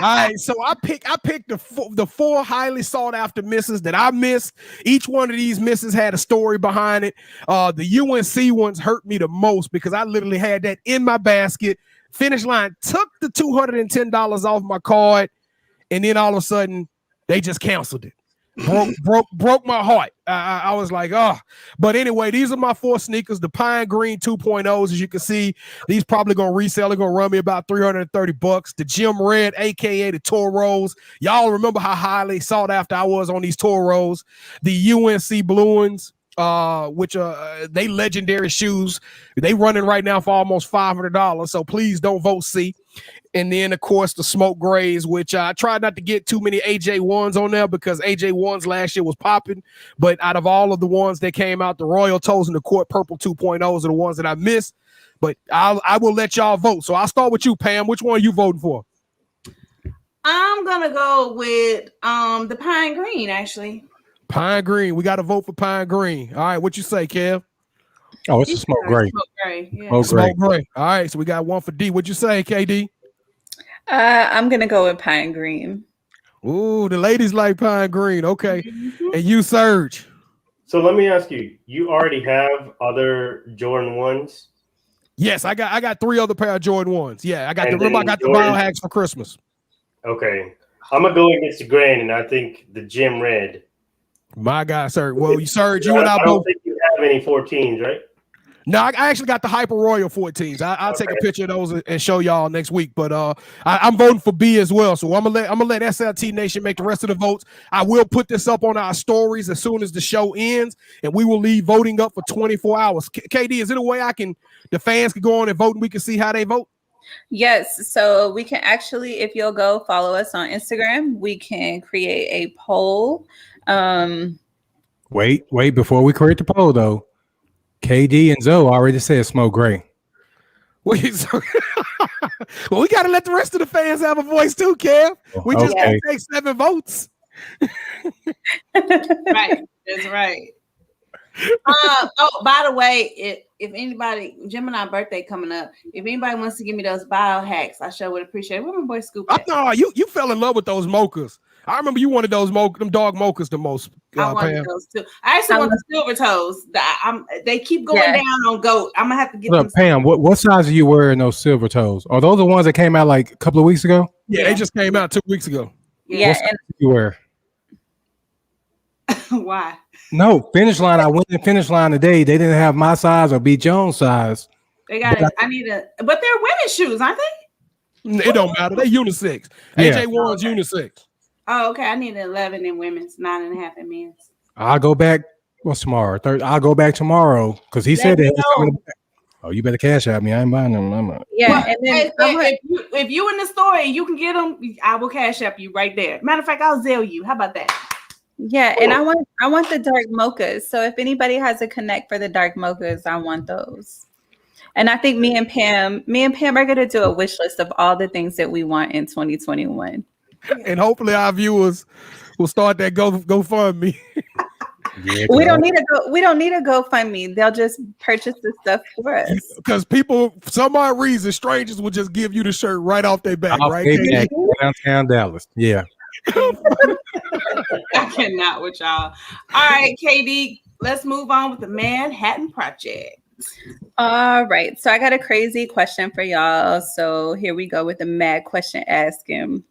right, so I picked the 4 highly sought after misses that I missed. Each one of these misses had a story behind it. The UNC ones hurt me the most because I literally had that in my basket. Finish line took the $210 off my card, and then all of a sudden they just canceled it. Broke my heart. I was like, oh. But anyway, these are my 4 sneakers, the Pine Green 2.0s. As you can see, these probably gonna resell. They're gonna run me about $330. The Gym Red, aka the Toros. Y'all remember how highly sought after I was on these Toros. The UNC Blue ones, which are they legendary shoes. They running right now for almost $500. So please don't vote C. And then, of course, the smoke grays, which I tried not to get too many AJ1s on there because AJ1s last year was popping. But out of all of the ones that came out, the Royal Toes and the Court Purple 2.0s are the ones that I missed. But I will let y'all vote. So I'll start with you, Pam. Which one are you voting for? I'm going to go with the Pine Green, actually. Pine Green. We got to vote for Pine Green. All right. What you say, Kev? Oh, it's a smoke gray. Smoke gray. Yeah. Smoke gray. All right. So we got one for D. What you say, KD? I'm gonna go with Pine Green. Ooh, the ladies like Pine Green. Okay. And you, Serge? So let me ask you, you already have other Jordan 1s? Yes, I got 3 other pair of Jordan 1s. Yeah, I got the Jordan... biohacks for Christmas. Okay. I'm gonna go against the grain, and I think the gym red. My God, sir. Well, Serge, you and I I both. don't think you have any 14s, right? No, I actually got the Hyper Royal 14s. I'll take a picture of those and show y'all next week. But I'm voting for B as well. So I'm gonna let SLT Nation make the rest of the votes. I will put this up on our stories as soon as the show ends, and we will leave voting up for 24 hours. KD, is it a way the fans can go on and vote and we can see how they vote? Yes, so we can actually, if you'll go follow us on Instagram, we can create a poll. Wait, before we create the poll though. KD and Zoe already said smoke gray. Well, we got to let the rest of the fans have a voice too, Kev. We just can't take 7 votes. Right, that's right. By the way, if anybody, Gemini birthday coming up, if anybody wants to give me those biohacks, I sure would appreciate it. Where my boy Scoop at? No, you fell in love with those mochas. I remember you wanted those them dog mochas the most. I wanted Pam. those too. I actually want the silver toes. They keep going down on goat. I'm gonna have to get them. Pam, what size are you wearing those silver toes? Are those the ones that came out like a couple of weeks ago? Yeah, they just came out 2 weeks ago. Yeah, what size do you wear? Why? No, Finish Line. I went to Finish Line today. They didn't have my size or B. Jones' size. They got it. I need but they're women's shoes, aren't they? It don't matter. They unisex. Yeah. AJ Warren's unisex. Oh, okay. I need 11 in women's, 9.5 in men's. I'll go back. What's tomorrow? I'll go back tomorrow because he said that he's coming back. Oh, you better cash out me. I ain't buying them. Yeah, and then if you in the store and you can get them, I will cash up you right there. Matter of fact, I'll Zelle you. How about that? Yeah, and I want the dark mochas. So if anybody has a connect for the dark mochas, I want those. And I think me and Pam are gonna do a wish list of all the things that we want in 2021. And hopefully our viewers will start that GoFundMe. Yeah, we don't need a GoFundMe. They'll just purchase the stuff for us. Because people, for some odd reason, strangers will just give you the shirt right off their back, right? Downtown Dallas. Yeah. I cannot with y'all. All right, KD, let's move on with the Manhattan Project. All right. So I got a crazy question for y'all. So here we go with the mad question asking.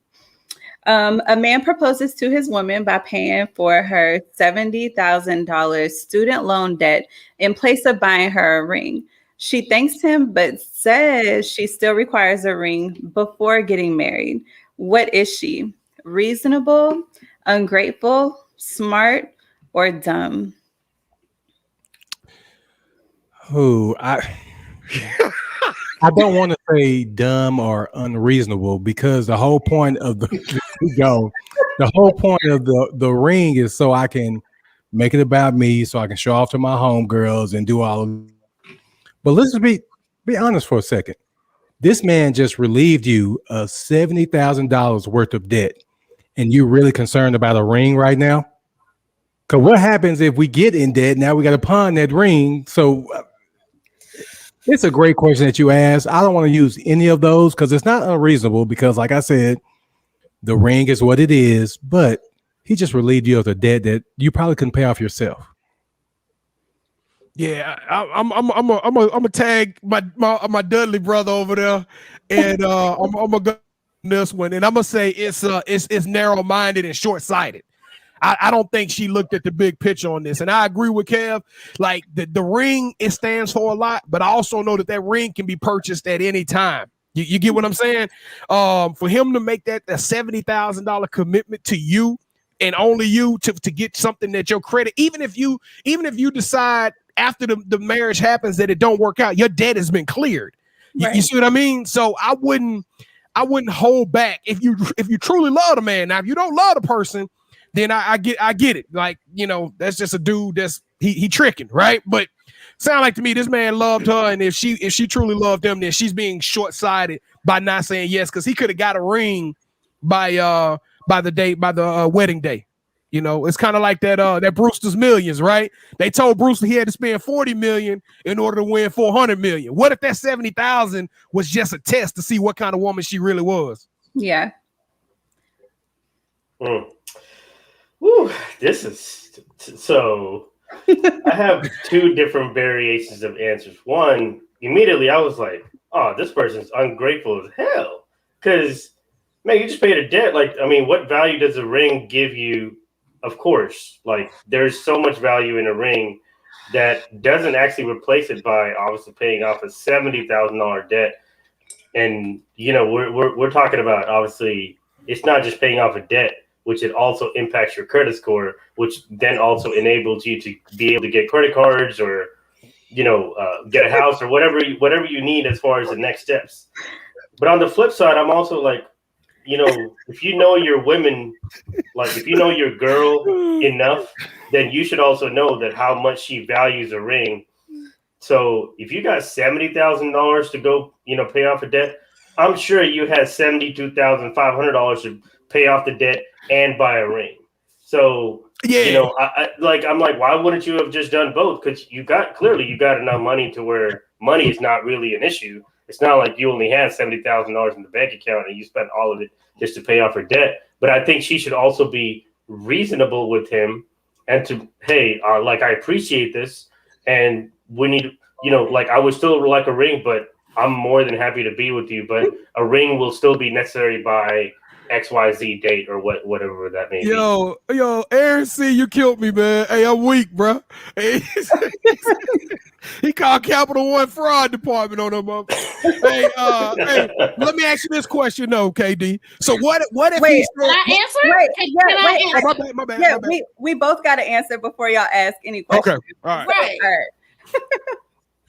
A man proposes to his woman by paying for her $70,000 student loan debt in place of buying her a ring. She thanks him, but says she still requires a ring before getting married. What is she? Reasonable, ungrateful, smart, or dumb? I don't want to say dumb or unreasonable because the whole point of the ring is so I can make it about me, so I can show off to my homegirls and do all of it. But let's be honest for a second. This man just relieved you of $70,000 worth of debt, and you're really concerned about a ring right now? Because what happens if we get in debt? Now we got to pawn that ring. So it's a great question that you asked. I don't want to use any of those because it's not unreasonable because, like I said, the ring is what it is, but he just relieved you of the debt that you probably couldn't pay off yourself. Yeah, I'm gonna tag my Dudley brother over there, and I'm gonna go on this one, and I'm gonna say it's narrow-minded and short-sighted. I don't think she looked at the big picture on this. And I agree with Kev. Like the ring, it stands for a lot, but I also know that ring can be purchased at any time. You get what I'm saying? For him to make that a $70,000 commitment to you and only you to get something that your credit, even if you decide after the marriage happens that it don't work out, your debt has been cleared. Right. You see what I mean? So I wouldn't hold back if you truly love the man. Now, if you don't love the person, then I get it. Like, you know, that's just a dude that's he tricking, right? But sound like to me this man loved her, and if she truly loved him, then she's being short-sighted by not saying yes, because he could have got a ring by the wedding day. You know, it's kind of like that Brewster's Millions, right? They told Brewster he had to spend $40 million in order to win $400 million. What if that $70,000 was just a test to see what kind of woman she really was? Yeah. Woo, this is so. I have two different variations of answers. One, immediately I was like, "Oh, this person's ungrateful as hell," because Man, you just paid a debt. Like, I mean, what value does a ring give you? Of course, like there's so much value in a ring that doesn't actually replace it by obviously paying off a $70,000 debt. And you know, we're talking about obviously it's not just paying off a debt, which it also impacts your credit score, which then also enables you to be able to get credit cards or get a house or whatever you need as far as the next steps. But on the flip side, I'm also like, if you know your women, like if you know your girl enough, then you should also know that how much she values a ring. So if you got $70,000 to go, pay off a debt, I'm sure you had $72,500 to pay off the debt and buy a ring. So yeah, I'm like, why wouldn't you have just done both? Because you got enough money to where money is not really an issue. It's not like you only had $70,000 in the bank account and you spent all of it just to pay off her debt. But I think she should also be reasonable with him and to, hey, I appreciate this and we need, I would still like a ring, but I'm more than happy to be with you. But a ring will still be necessary by XYZ date or whatever that may be. Yo, Aaron C, you killed me, man. Hey, I'm weak, bro. Hey, he called Capital One fraud department on him. Hey, let me ask you this question, though, KD. So what if wait, can I answer? Wait, my bad. We both got to answer before y'all ask any questions. Okay, all right.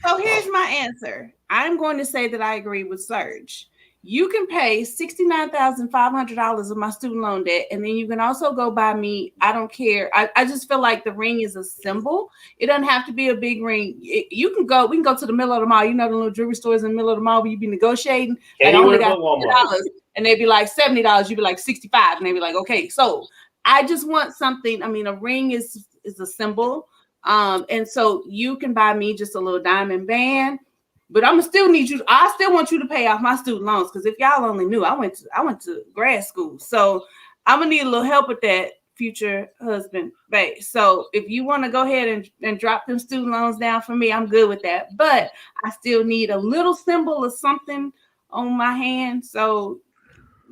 So here's my answer. I'm going to say that I agree with Serge. You can pay $69,500 of my student loan debt, and then you can also go buy me. I don't care. I just feel like the ring is a symbol. It doesn't have to be a big ring. We can go to the middle of the mall. You know the little jewelry stores in the middle of the mall where you be negotiating. And I only got $50, and they'd be like $70. You'd be like $65, and they'd be like, okay. So I just want something. I mean, a ring is a symbol, and so you can buy me just a little diamond band. But I'm still need you. I still want you to pay off my student loans because if y'all only knew, I went to grad school, so I'm gonna need a little help with that, future husband, babe. So if you want to go ahead and drop them student loans down for me, I'm good with that. But I still need a little symbol of something on my hand. So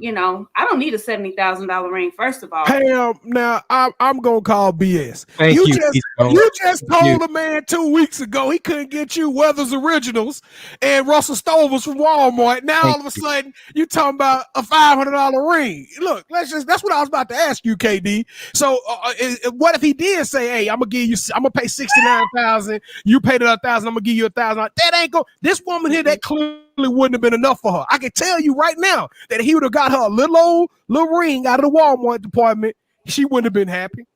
I don't need a $70,000 ring. First of all, hey, now I'm gonna call BS. Thank you. You just told a man 2 weeks ago he couldn't get you Weathers Originals and Russell Stovers from Walmart. Now all of a sudden you talking about a $500 ring. Look, that's what I was about to ask you, KD. So what if he did say, hey, I'm gonna pay $69,000, you paid $1,000, I'm gonna give you $1,000. That ain't go. This woman here, that clearly wouldn't have been enough for her. I can tell you right now that he would have got her a little ring out of the Walmart department. She wouldn't have been happy.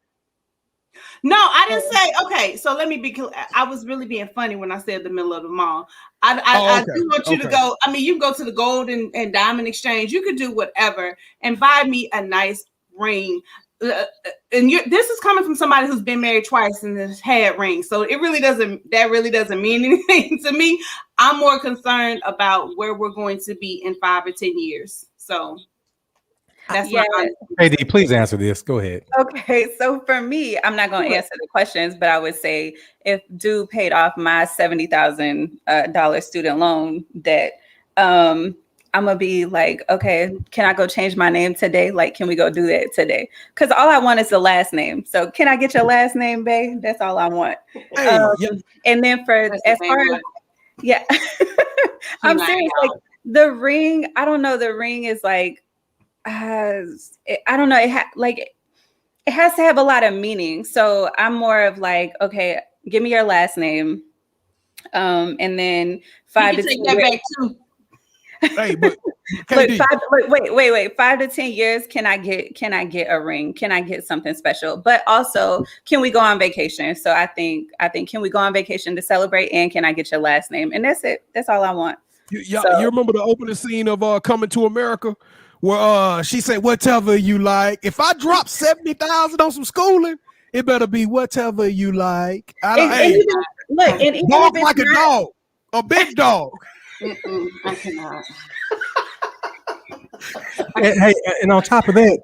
No, I didn't say, okay, so let me be clear. I was really being funny when I said the middle of the mall. I do want you to go. I mean, you can go to the gold and diamond exchange. You could do whatever and buy me a nice ring. And this is coming from somebody who's been married twice and has had rings. So that really doesn't mean anything to me. I'm more concerned about where we're going to be in 5 or 10 years. So that's KD, please answer this. Go ahead. Okay, so for me, I'm not going to answer the questions, but I would say if dude paid off my $70,000 student loan debt, I'm gonna be like, okay, can I go change my name today? Like, can we go do that today? Because all I want is the last name. So can I get your last name, babe? That's all I want. Hey, and then I'm serious. Like the ring, I don't know. The ring is like, I don't know. It has to have a lot of meaning. So I'm more of like, okay, give me your last name, and then 5 to 10 years. Hey, but wait, 5 to 10 years. Can I get a ring? Can I get something special? But also, can we go on vacation? So I think can we go on vacation to celebrate? And can I get your last name? And that's it. That's all I want. You remember the opening scene of Coming to America, where she said, "Whatever you like." If I drop $70,000 on some schooling, it better be whatever you like. Bark like a dog, a big dog. I cannot. And on top of that,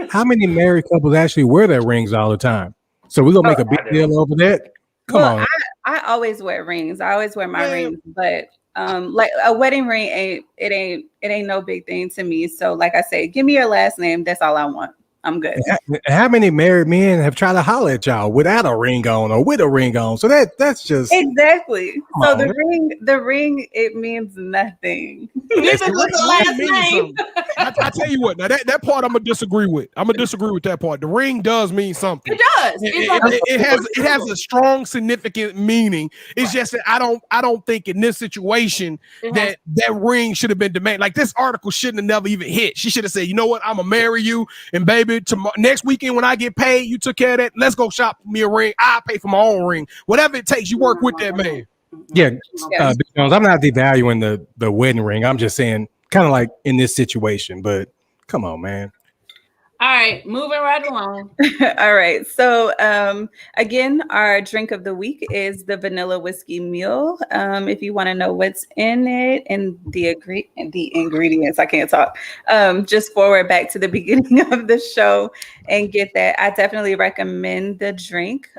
how many married couples actually wear their rings all the time? So we're gonna make a big deal over that. Come on. I always wear rings. I always wear my rings, but Like a wedding ring ain't no big thing to me. So like I say, give me your last name. That's all I want. I'm good. How many married men have tried to holler at y'all without a ring on or with a ring on? So that's just Exactly. So on, the ring, it means nothing. Neither does the last means name. something. I tell you what, now that part I'm gonna disagree with. I'm gonna disagree with that part. The ring does mean something. It does. It has a strong, significant meaning. It's just that I don't think in this situation that ring should have been demanded. Like this article shouldn't have never even hit. She should have said, you know what, I'm gonna marry you, and baby, tomorrow, next weekend when I get paid, you took care of that. Let's go shop for me a ring. I'll pay for my own ring. Whatever it takes, you work with that man. yeah. Big Jones, I'm not devaluing the wedding ring. I'm just saying, kind of like in this situation. But come on, man. All right, moving right along. All right. So again, our drink of the week is the vanilla whiskey mule. If you want to know what's in it and the ingredients, I can't talk. Just forward back to the beginning of the show and get that. I definitely recommend the drink.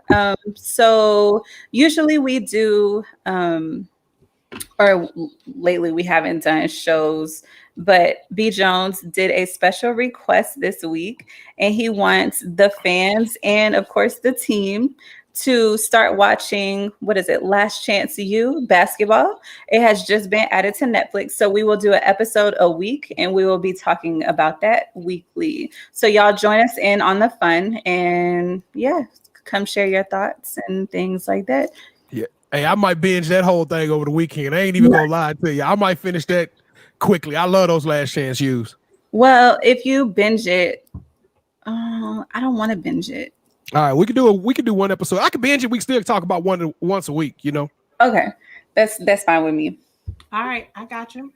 So usually we do, or lately we haven't done shows, but B. Jones did a special request this week, and he wants the fans and, of course, the team to start watching, Last Chance U basketball. It has just been added to Netflix, so we will do an episode a week, and we will be talking about that weekly. So y'all join us in on the fun, and come share your thoughts and things like that. Yeah. Hey, I might binge that whole thing over the weekend. I ain't even gonna lie to you. I might finish that quickly. I love those Last Chance U's. Well, if you binge it, I don't want to binge it. All right, we could do one episode. I could binge it. We can still talk about once a week, you know. Okay. That's fine with me. All right, I got you.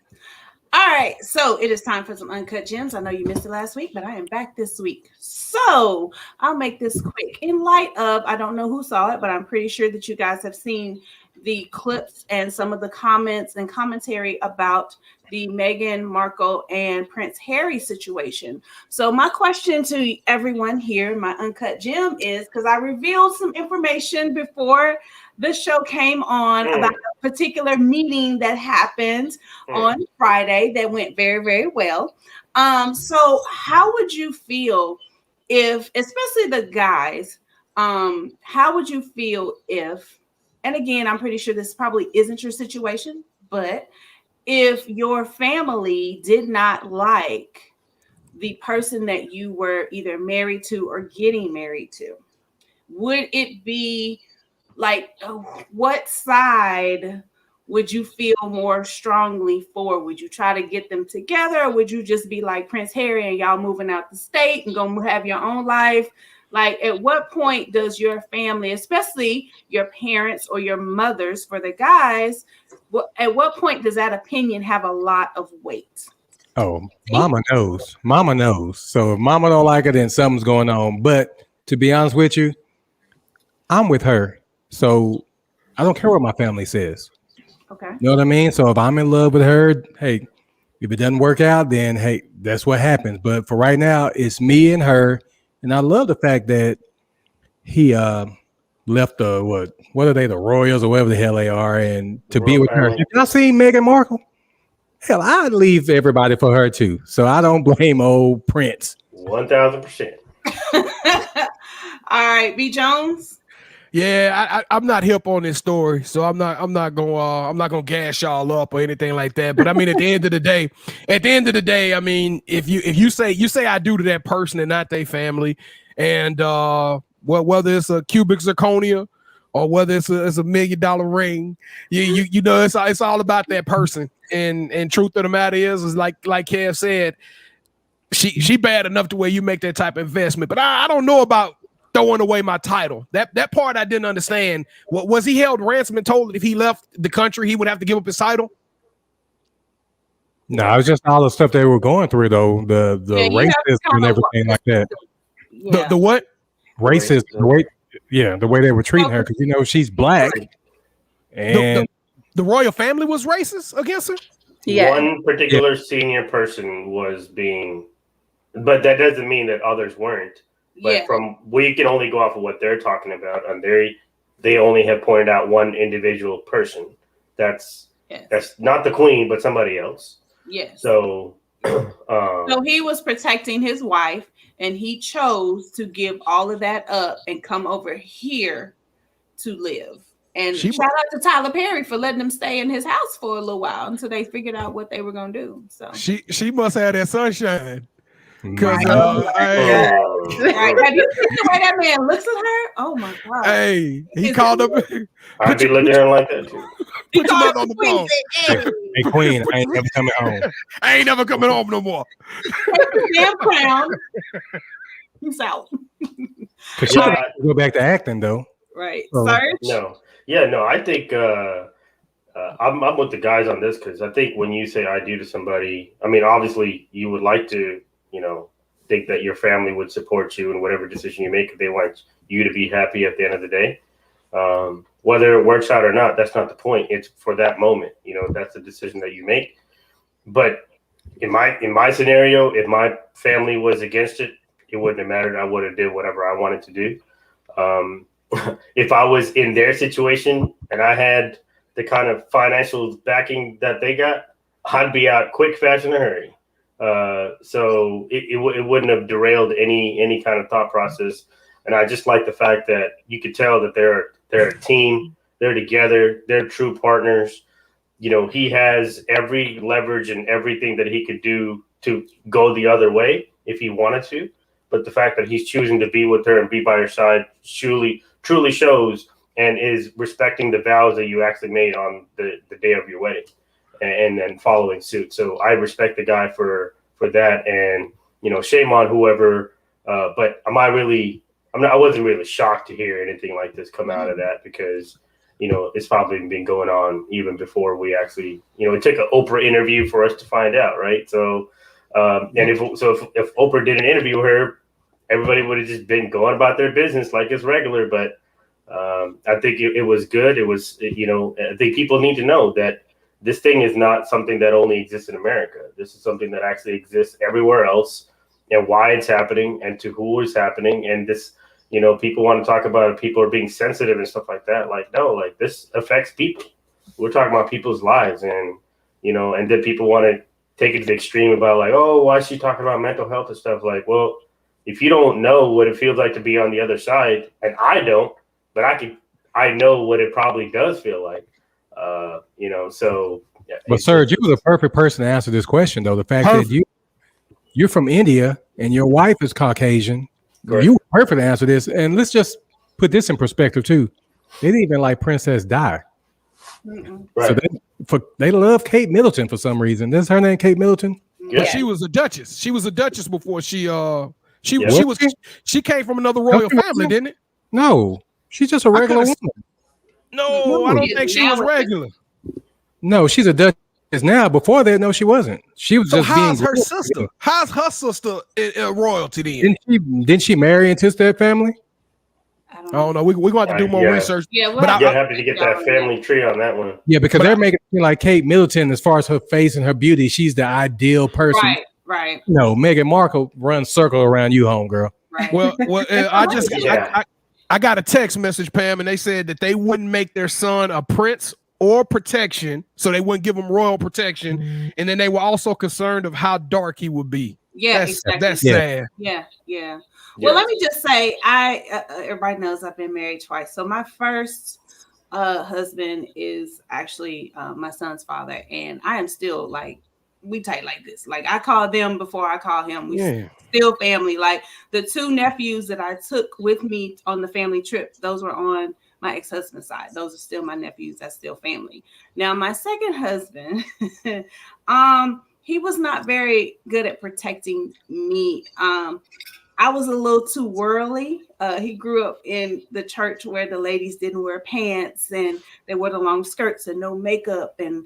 All right, so it is time for some Uncut Gems. I know you missed it last week, but I am back this week. So I'll make this quick. In light of, I don't know who saw it, but I'm pretty sure that you guys have seen the clips and some of the comments and commentary about the Meghan Markle and Prince Harry situation. So my question to everyone here, my Uncut Gem, is because I revealed some information before the show came on about a particular meeting that happened on Friday that went very, very well. So how would you feel if, especially the guys, how would you feel if, and again, I'm pretty sure this probably isn't your situation, but if your family did not like the person that you were either married to or getting married to, would it be like, what side would you feel more strongly for? Would you try to get them together, or would you just be like Prince Harry and y'all moving out the state and go have your own life? Like, at what point does your family, especially your parents or your mothers for the guys, at what point does that opinion have a lot of weight? Oh, mama knows. Mama knows. So if mama don't like it, then something's going on. But to be honest with you, I'm with her. So I don't care what my family says. Okay. You know what I mean? So if I'm in love with her, hey, if it doesn't work out, then hey, that's what happens. But for right now, it's me and her. And I love the fact that he left the what are they, the Royals or whatever the hell they are, and to be with her. If y'all seen Meghan Markle, hell, I'd leave everybody for her too. So I don't blame old Prince. 1000%. All right, B. Jones. Yeah, I'm not hip on this story, so I'm not gonna gas y'all up or anything like that. But I mean, at the end of the day, I mean, if you say I do to that person and not their family, and whether it's a cubic zirconia or whether it's a $1 million ring, you know, it's all about that person. And truth of the matter is like Kev said, she bad enough to where you make that type of investment. But I don't know about throwing away my title. That part I didn't understand. What was he held ransom and told that if he left the country he would have to give up his title? No, it was just all the stuff they were going through though. The racism and everything like that. Yeah. The what? Racism. The way they were treating her, because you know she's black. And the royal family was racist against her? Yeah. One particular senior person was being, but that doesn't mean that others weren't. But we can only go off of what they're talking about, and they only have pointed out one individual person. That's Yes. That's not the queen, but somebody else. Yes. So, so he was protecting his wife, and he chose to give all of that up and come over here to live. And shout out to Tyler Perry for letting them stay in his house for a little while until they figured out what they were gonna do. So she must have that sunshine. Because right. Have you seen the way that man looks at her? Oh my god! Hey, he called up. I'd be looking at her like that too. Put your mother on the phone. Hey, queen, I ain't never coming home. I ain't never coming home no more. Take the damn crown. He's out. Because she go back to acting though. Right. No. I think I'm with the guys on this because I think when you say I do to somebody, I mean, obviously you would like to, think that your family would support you in whatever decision you make if they want you to be happy at the end of the day. Whether it works out or not, that's not the point. It's for that moment. That's the decision that you make. But in my scenario, if my family was against it, it wouldn't have mattered. I would have did whatever I wanted to do. If I was in their situation and I had the kind of financial backing that they got, I'd be out quick, fast, in a hurry. So it wouldn't have derailed any kind of thought process. And I just like the fact that you could tell that they're a team, they're together, they're true partners. He has every leverage and everything that he could do to go the other way if he wanted to. But the fact that he's choosing to be with her and be by her side truly shows and is respecting the vows that you actually made on the day of your wedding and then following suit. So I respect the guy for that. And, shame on whoever. But I wasn't really shocked to hear anything like this come out of that because, it's probably been going on even before we actually, it took an Oprah interview for us to find out. Right. So, and if Oprah didn't interview her, everybody would have just been going about their business like it's regular. But I think it was good. It was, I think people need to know that this thing is not something that only exists in America. This is something that actually exists everywhere else, and why it's happening and to who it's happening. And this, people want to talk about people are being sensitive and stuff like that. Like, no, like this affects people. We're talking about people's lives and then people want to take it to the extreme about like, oh, why is she talking about mental health and stuff? Like, well, if you don't know what it feels like to be on the other side, and I don't, but I know what it probably does feel like, so. Yeah, but Serge, you were the perfect person to answer this question, though. The fact that you're from India and your wife is Caucasian, correct. You were perfect to answer this. And let's just put this in perspective too. They didn't even like Princess Di. Right. So they love Kate Middleton for some reason. Is her name Kate Middleton? Yeah. But she was a duchess. She was a duchess before she came from another royal family, didn't it? No, she's just a regular woman. No, I don't think she was regular. No, she's a duchess now. Before that, no, she wasn't. She was just being her sister. How's her sister royalty then? Didn't she marry into that family? I don't know. We're going to have to do more research. Yeah, but I'm happy to get that family tree on that one. Yeah, because they're making it like Kate Middleton, as far as her face and her beauty, she's the ideal person. Right. No, Meghan Markle runs circle around you, homegirl. Right. Well, I got a text message, Pam, and they said that they wouldn't make their son a prince or protection, so they wouldn't give him royal protection, and then they were also concerned of how dark he would be. Yeah, exactly. That's sad. Yeah. Well, let me just say, everybody knows I've been married twice. So my first husband is actually my son's father, and I am still like, we tight like this. Like I call them before I call him. We still family. Like the two nephews that I took with me on the family trip, those were on my ex-husband's side. Those are still my nephews. That's still family. Now, my second husband, he was not very good at protecting me. I was a little too worldly. He grew up in the church where the ladies didn't wear pants and they wore the long skirts and no makeup. And,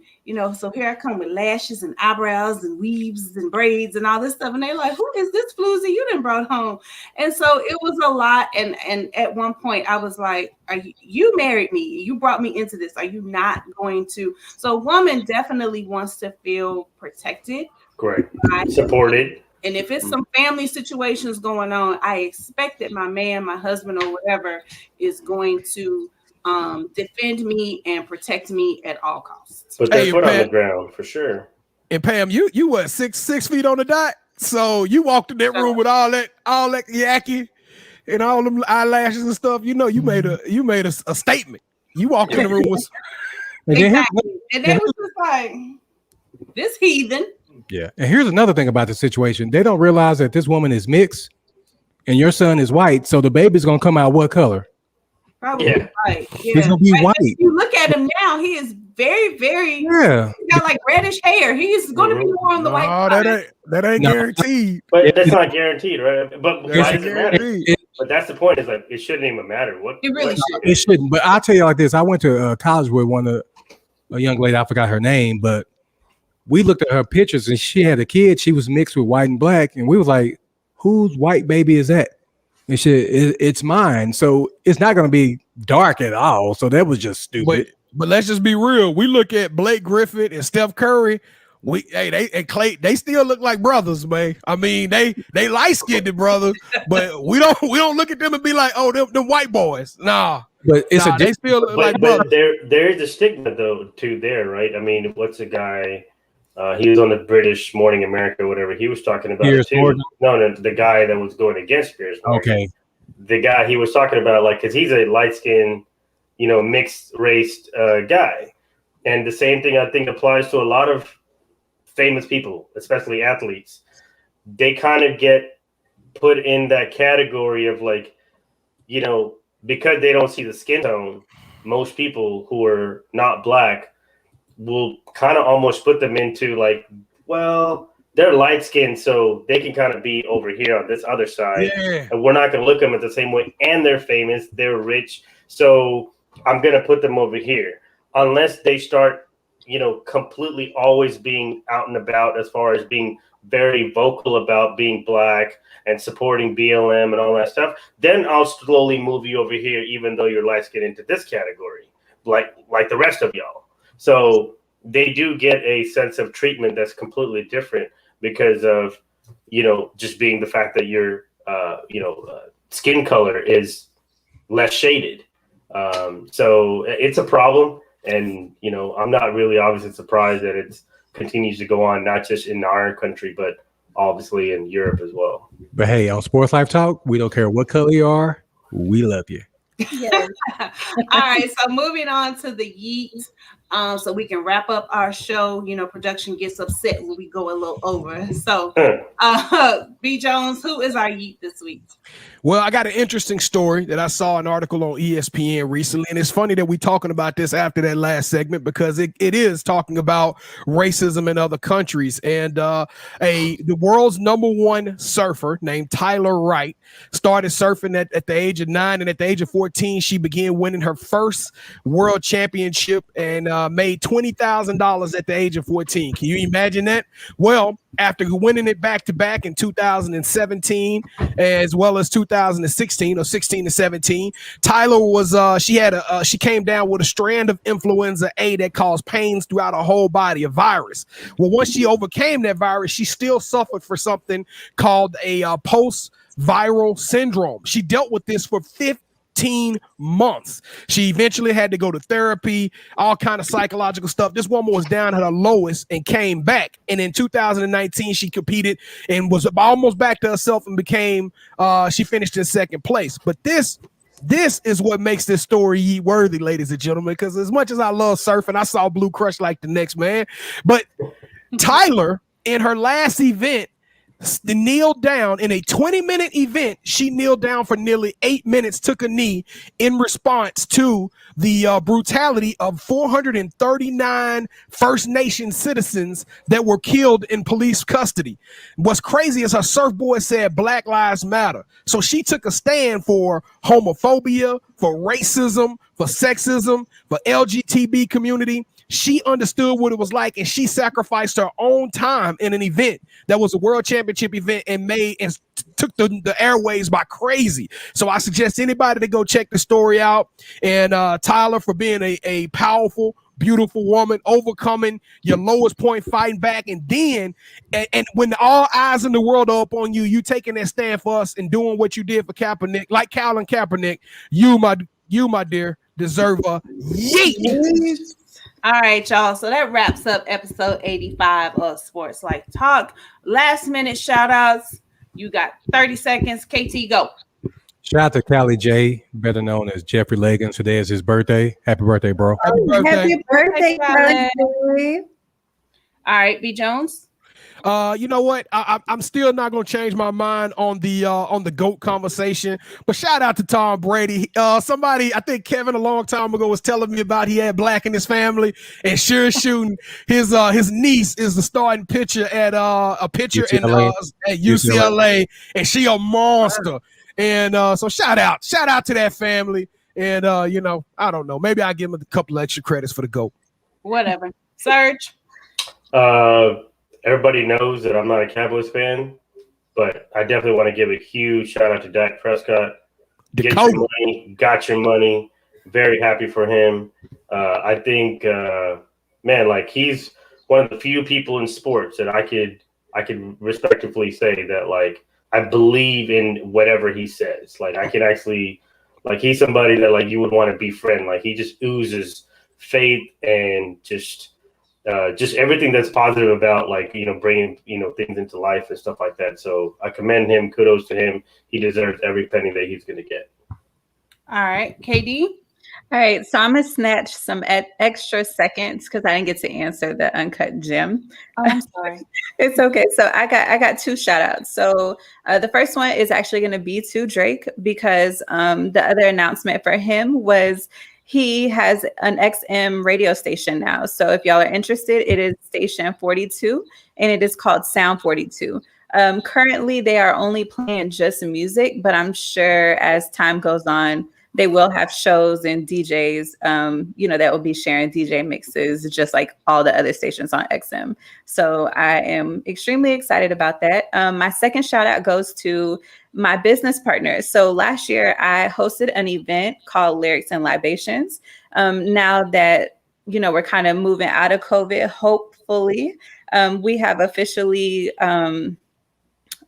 so here I come with lashes and eyebrows and weaves and braids and all this stuff. And they're like, who is this floozy you done brought home? And so it was a lot. And at one point I was like, you married me. You brought me into this. Are you not going to? So a woman definitely wants to feel protected. Correct. Supported. And if it's some family situations going on, I expect that my man, my husband, or whatever is going to defend me and protect me at all costs. But there's Hey, foot on the Pat. ground for sure. And Pam, you what, 6 feet on the dot? So you walked in that room with all that yakky and all them eyelashes and stuff. You know, you made a statement. You walked in the room with Exactly. And they was just like, this heathen. Yeah. And here's another thing about the situation. They don't realize that this woman is mixed and your son is white. So the baby's going to come out what color? Probably right. Yeah. He's going to be white. If you look at him now, he is very, very, he's got like reddish hair. He's going to be more on the white side. That ain't guaranteed. But that's not guaranteed, right? But why does it matter? Guaranteed. But that's the point. Is like it shouldn't even matter. What It really should. It shouldn't. But I'll tell you like this. I went to college with a young lady. I forgot her name, but we looked at her pictures and she had a kid. She was mixed with white and black. And we was like, whose white baby is that? And it's mine. So it's not going to be dark at all. So that was just stupid. But let's just be real. We look at Blake Griffin and Steph Curry. Clay, they still look like brothers, man. I mean, they light-skinned brothers, but we don't look at them and be like, oh, them white boys. Nah. But they still look like but brothers. there is a stigma though too there, right? I mean, what's the guy? He was on the British Morning America, whatever. He was talking about Piers it too. Morgan? No, the guy that was going against Piers Morgan. Okay. The guy he was talking about, like, because he's a light-skinned, mixed-raced guy, and the same thing I think applies to a lot of famous people, especially athletes. They kind of get put in that category of like, because they don't see the skin tone. Most people who are not black will kind of almost put them into like, well, they're light skinned, so they can kind of be over here on this other side. Yeah. And we're not going to look at them at the same way. And they're famous, they're rich. So I'm going to put them over here. Unless they start, completely always being out and about as far as being very vocal about being black and supporting BLM and all that stuff, then I'll slowly move you over here, even though you're light skinned, into this category, like the rest of y'all. So they do get a sense of treatment that's completely different because of, just being the fact that your, skin color is less shaded. So it's a problem. And, I'm not really obviously surprised that it continues to go on, not just in our country, but obviously in Europe as well. But hey, on Sports Life Talk, we don't care what color you are. We love you. Yes. All right. So moving on to the yeet. So we can wrap up our show. Production gets upset when we go a little over. So B. Jones, who is our yeet this week? Well, I got an interesting story that I saw an article on ESPN recently. And it's funny that we're talking about this after that last segment because it is talking about racism in other countries. And the world's #1 surfer named Tyler Wright started surfing at the age of 9. And at the age of 14, she began winning her first world championship and made $20,000 at the age of 14. Can you imagine that? Well, after winning it back-to-back in 2017, as well as 2016 or 16 to 17, Tyler was she came down with a strand of influenza A that caused pains throughout her whole body, a virus. Well, once she overcame that virus, she still suffered for something called a post-viral syndrome. She dealt with this for 15 months. She eventually had to go to therapy, all kind of psychological stuff. This woman was down at her lowest and came back. And in 2019, she competed and was almost back to herself and she finished in second place. But this is what makes this story yeet worthy, ladies and gentlemen, because as much as I love surfing, I saw Blue crush like the next man. But Tyler, in her last event, kneeled down in a 20-minute event. She kneeled down for nearly 8 minutes, took a knee in response to the brutality of 439 First Nation citizens that were killed in police custody. What's crazy is her surfboard said Black Lives Matter. So she took a stand for homophobia, for racism, for sexism, for LGBT community. She understood what it was like, and she sacrificed her own time in an event that was a world championship event and took the airways by crazy. So I suggest anybody to go check the story out. And Tyler, for being a powerful, beautiful woman, overcoming your lowest point, fighting back, and then and when all eyes in the world are up on you, you taking that stand for us and doing what you did for Kaepernick, like Colin Kaepernick. You, my dear, deserve a yeet. All right, y'all. So that wraps up episode 85 of Sports Life Talk. Last minute shout outs. You got 30 seconds. KT, go. Shout out to Callie J, better known as Jeffrey Leggins. Today is his birthday. Happy birthday, bro. Happy birthday. Happy birthday, Callie. All right, B. Jones. You know what? I'm still not going to change my mind on the GOAT conversation. But shout out to Tom Brady. Somebody, I think Kevin a long time ago was telling me about he had black in his family, and sure shooting his niece is the starting pitcher at UCLA. At UCLA, and she a monster. And so shout out to that family. And you know, I don't know. Maybe I'll give him a couple extra credits for the GOAT. Whatever. Serge. Everybody knows that I'm not a Cowboys fan, but I definitely want to give a huge shout out to Dak Prescott. Get your money, got your money. Very happy for him. I think, man, like he's one of the few people in sports that I could respectively say that like I believe in whatever he says. Like I can actually, like he's somebody that like you would want to befriend. Like he just oozes faith and just everything that's positive about like, you know, bringing, you know, things into life and stuff like that. So I commend him. Kudos to him. He deserves every penny that he's going to get. All right. KD. All right. So I'm going to snatch some extra seconds because I didn't get to answer the Uncut Gem. Oh, I'm sorry. It's okay. So I got two shout outs. So the first one is actually going to be to Drake because the other announcement for him was he has an XM radio station now. So if y'all are interested, it is station 42 and it is called Sound 42. Currently, they are only playing just music, but I'm sure as time goes on, they will have shows and DJs, you know, that will be sharing DJ mixes, just like all the other stations on XM. So I am extremely excited about that. My second shout out goes to my business partners. So last year I hosted an event called Lyrics and Libations. Now that, you know, we're kind of moving out of COVID, hopefully, we have officially called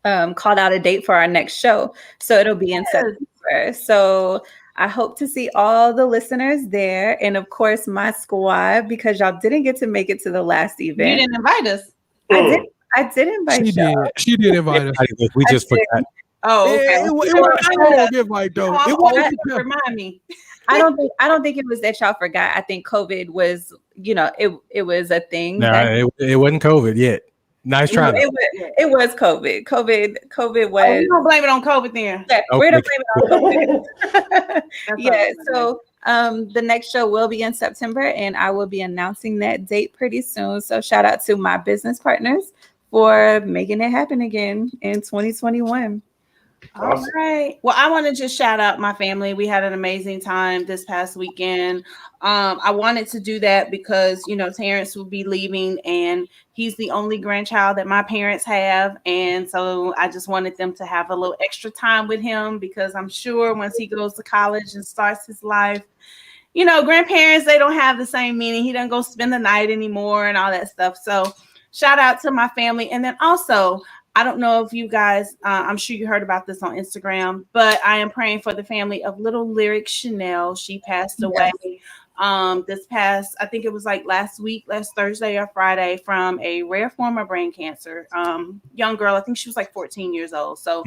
out a date for our next show. So it'll be in September. So I hope to see all the listeners there. And of course, my squad, because y'all didn't get to make it to the last event. You didn't invite us. I did invite y'all. She did invite us. We just forgot. Oh, okay. It was a strong invite though. It wasn't. Remind me. I don't think it was that y'all forgot. I think COVID was, you know, it was a thing. No, it wasn't COVID yet. Nice try. It was COVID. COVID was. Oh, we don't blame it on COVID then. Yeah, we're gonna blame it on COVID. Yeah. So the next show will be in September, and I will be announcing that date pretty soon. So shout out to my business partners for making it happen again in 2021. All right. Well, I want to just shout out my family. We had an amazing time this past weekend. I wanted to do that because, you know, Terrence will be leaving and he's the only grandchild that my parents have. And so I just wanted them to have a little extra time with him because I'm sure once he goes to college and starts his life, you know, grandparents, they don't have the same meaning. He doesn't go spend the night anymore and all that stuff. So shout out to my family. And then also, I don't know if you guys, I'm sure you heard about this on Instagram, but I am praying for the family of little Lyric Chanel. She passed away this past, I think it was like last Thursday or Friday, from a rare form of brain cancer. Young girl, I think she was like 14 years old. So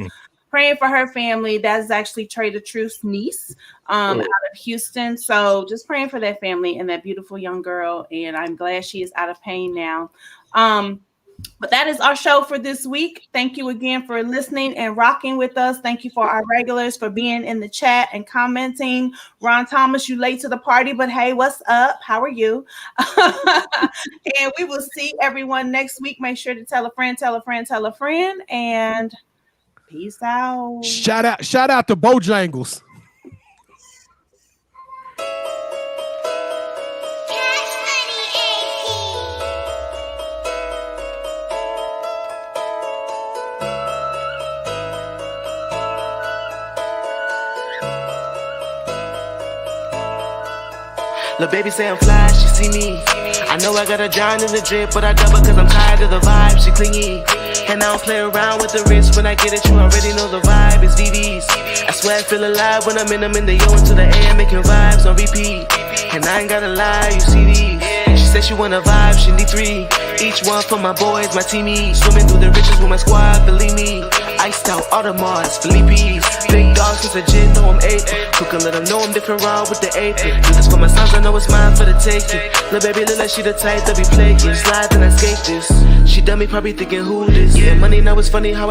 praying for her family. That is actually Trey the Truth's niece out of Houston. So just praying for that family and that beautiful young girl. And I'm glad she is out of pain now. But that is our show for this week. Thank you again for listening and rocking with us. Thank you for our regulars for being in the chat and commenting. Ron Thomas, you late to the party, but hey, what's up? How are you? And we will see everyone next week. Make sure to tell a friend, and peace out. Shout out to Bojangles. Lil' baby say I'm fly, she see me. I know I got a John in the drip, but I double cause I'm tired of the vibe, she clingy. And I don't play around with the wrist. When I get it, you already know the vibe. It's VVs. I swear I feel alive when I'm in them in the yo into the AM, making vibes on repeat. And I ain't gotta lie, you see these. She said she wanna vibe, she need 3. Each one for my boys, my teamies. Swimming through the riches with my squad, believe me. Iced out Audemars, Philippe's. Big dog since a gin, throw him 8. Cook and let them know I'm different raw with the 8. Do this for my sons, I know it's mine for the taking. Lil' baby look like she the type that be plaguing. Slide and I skate this. She done me probably thinking who this. Yeah, money now it's funny how I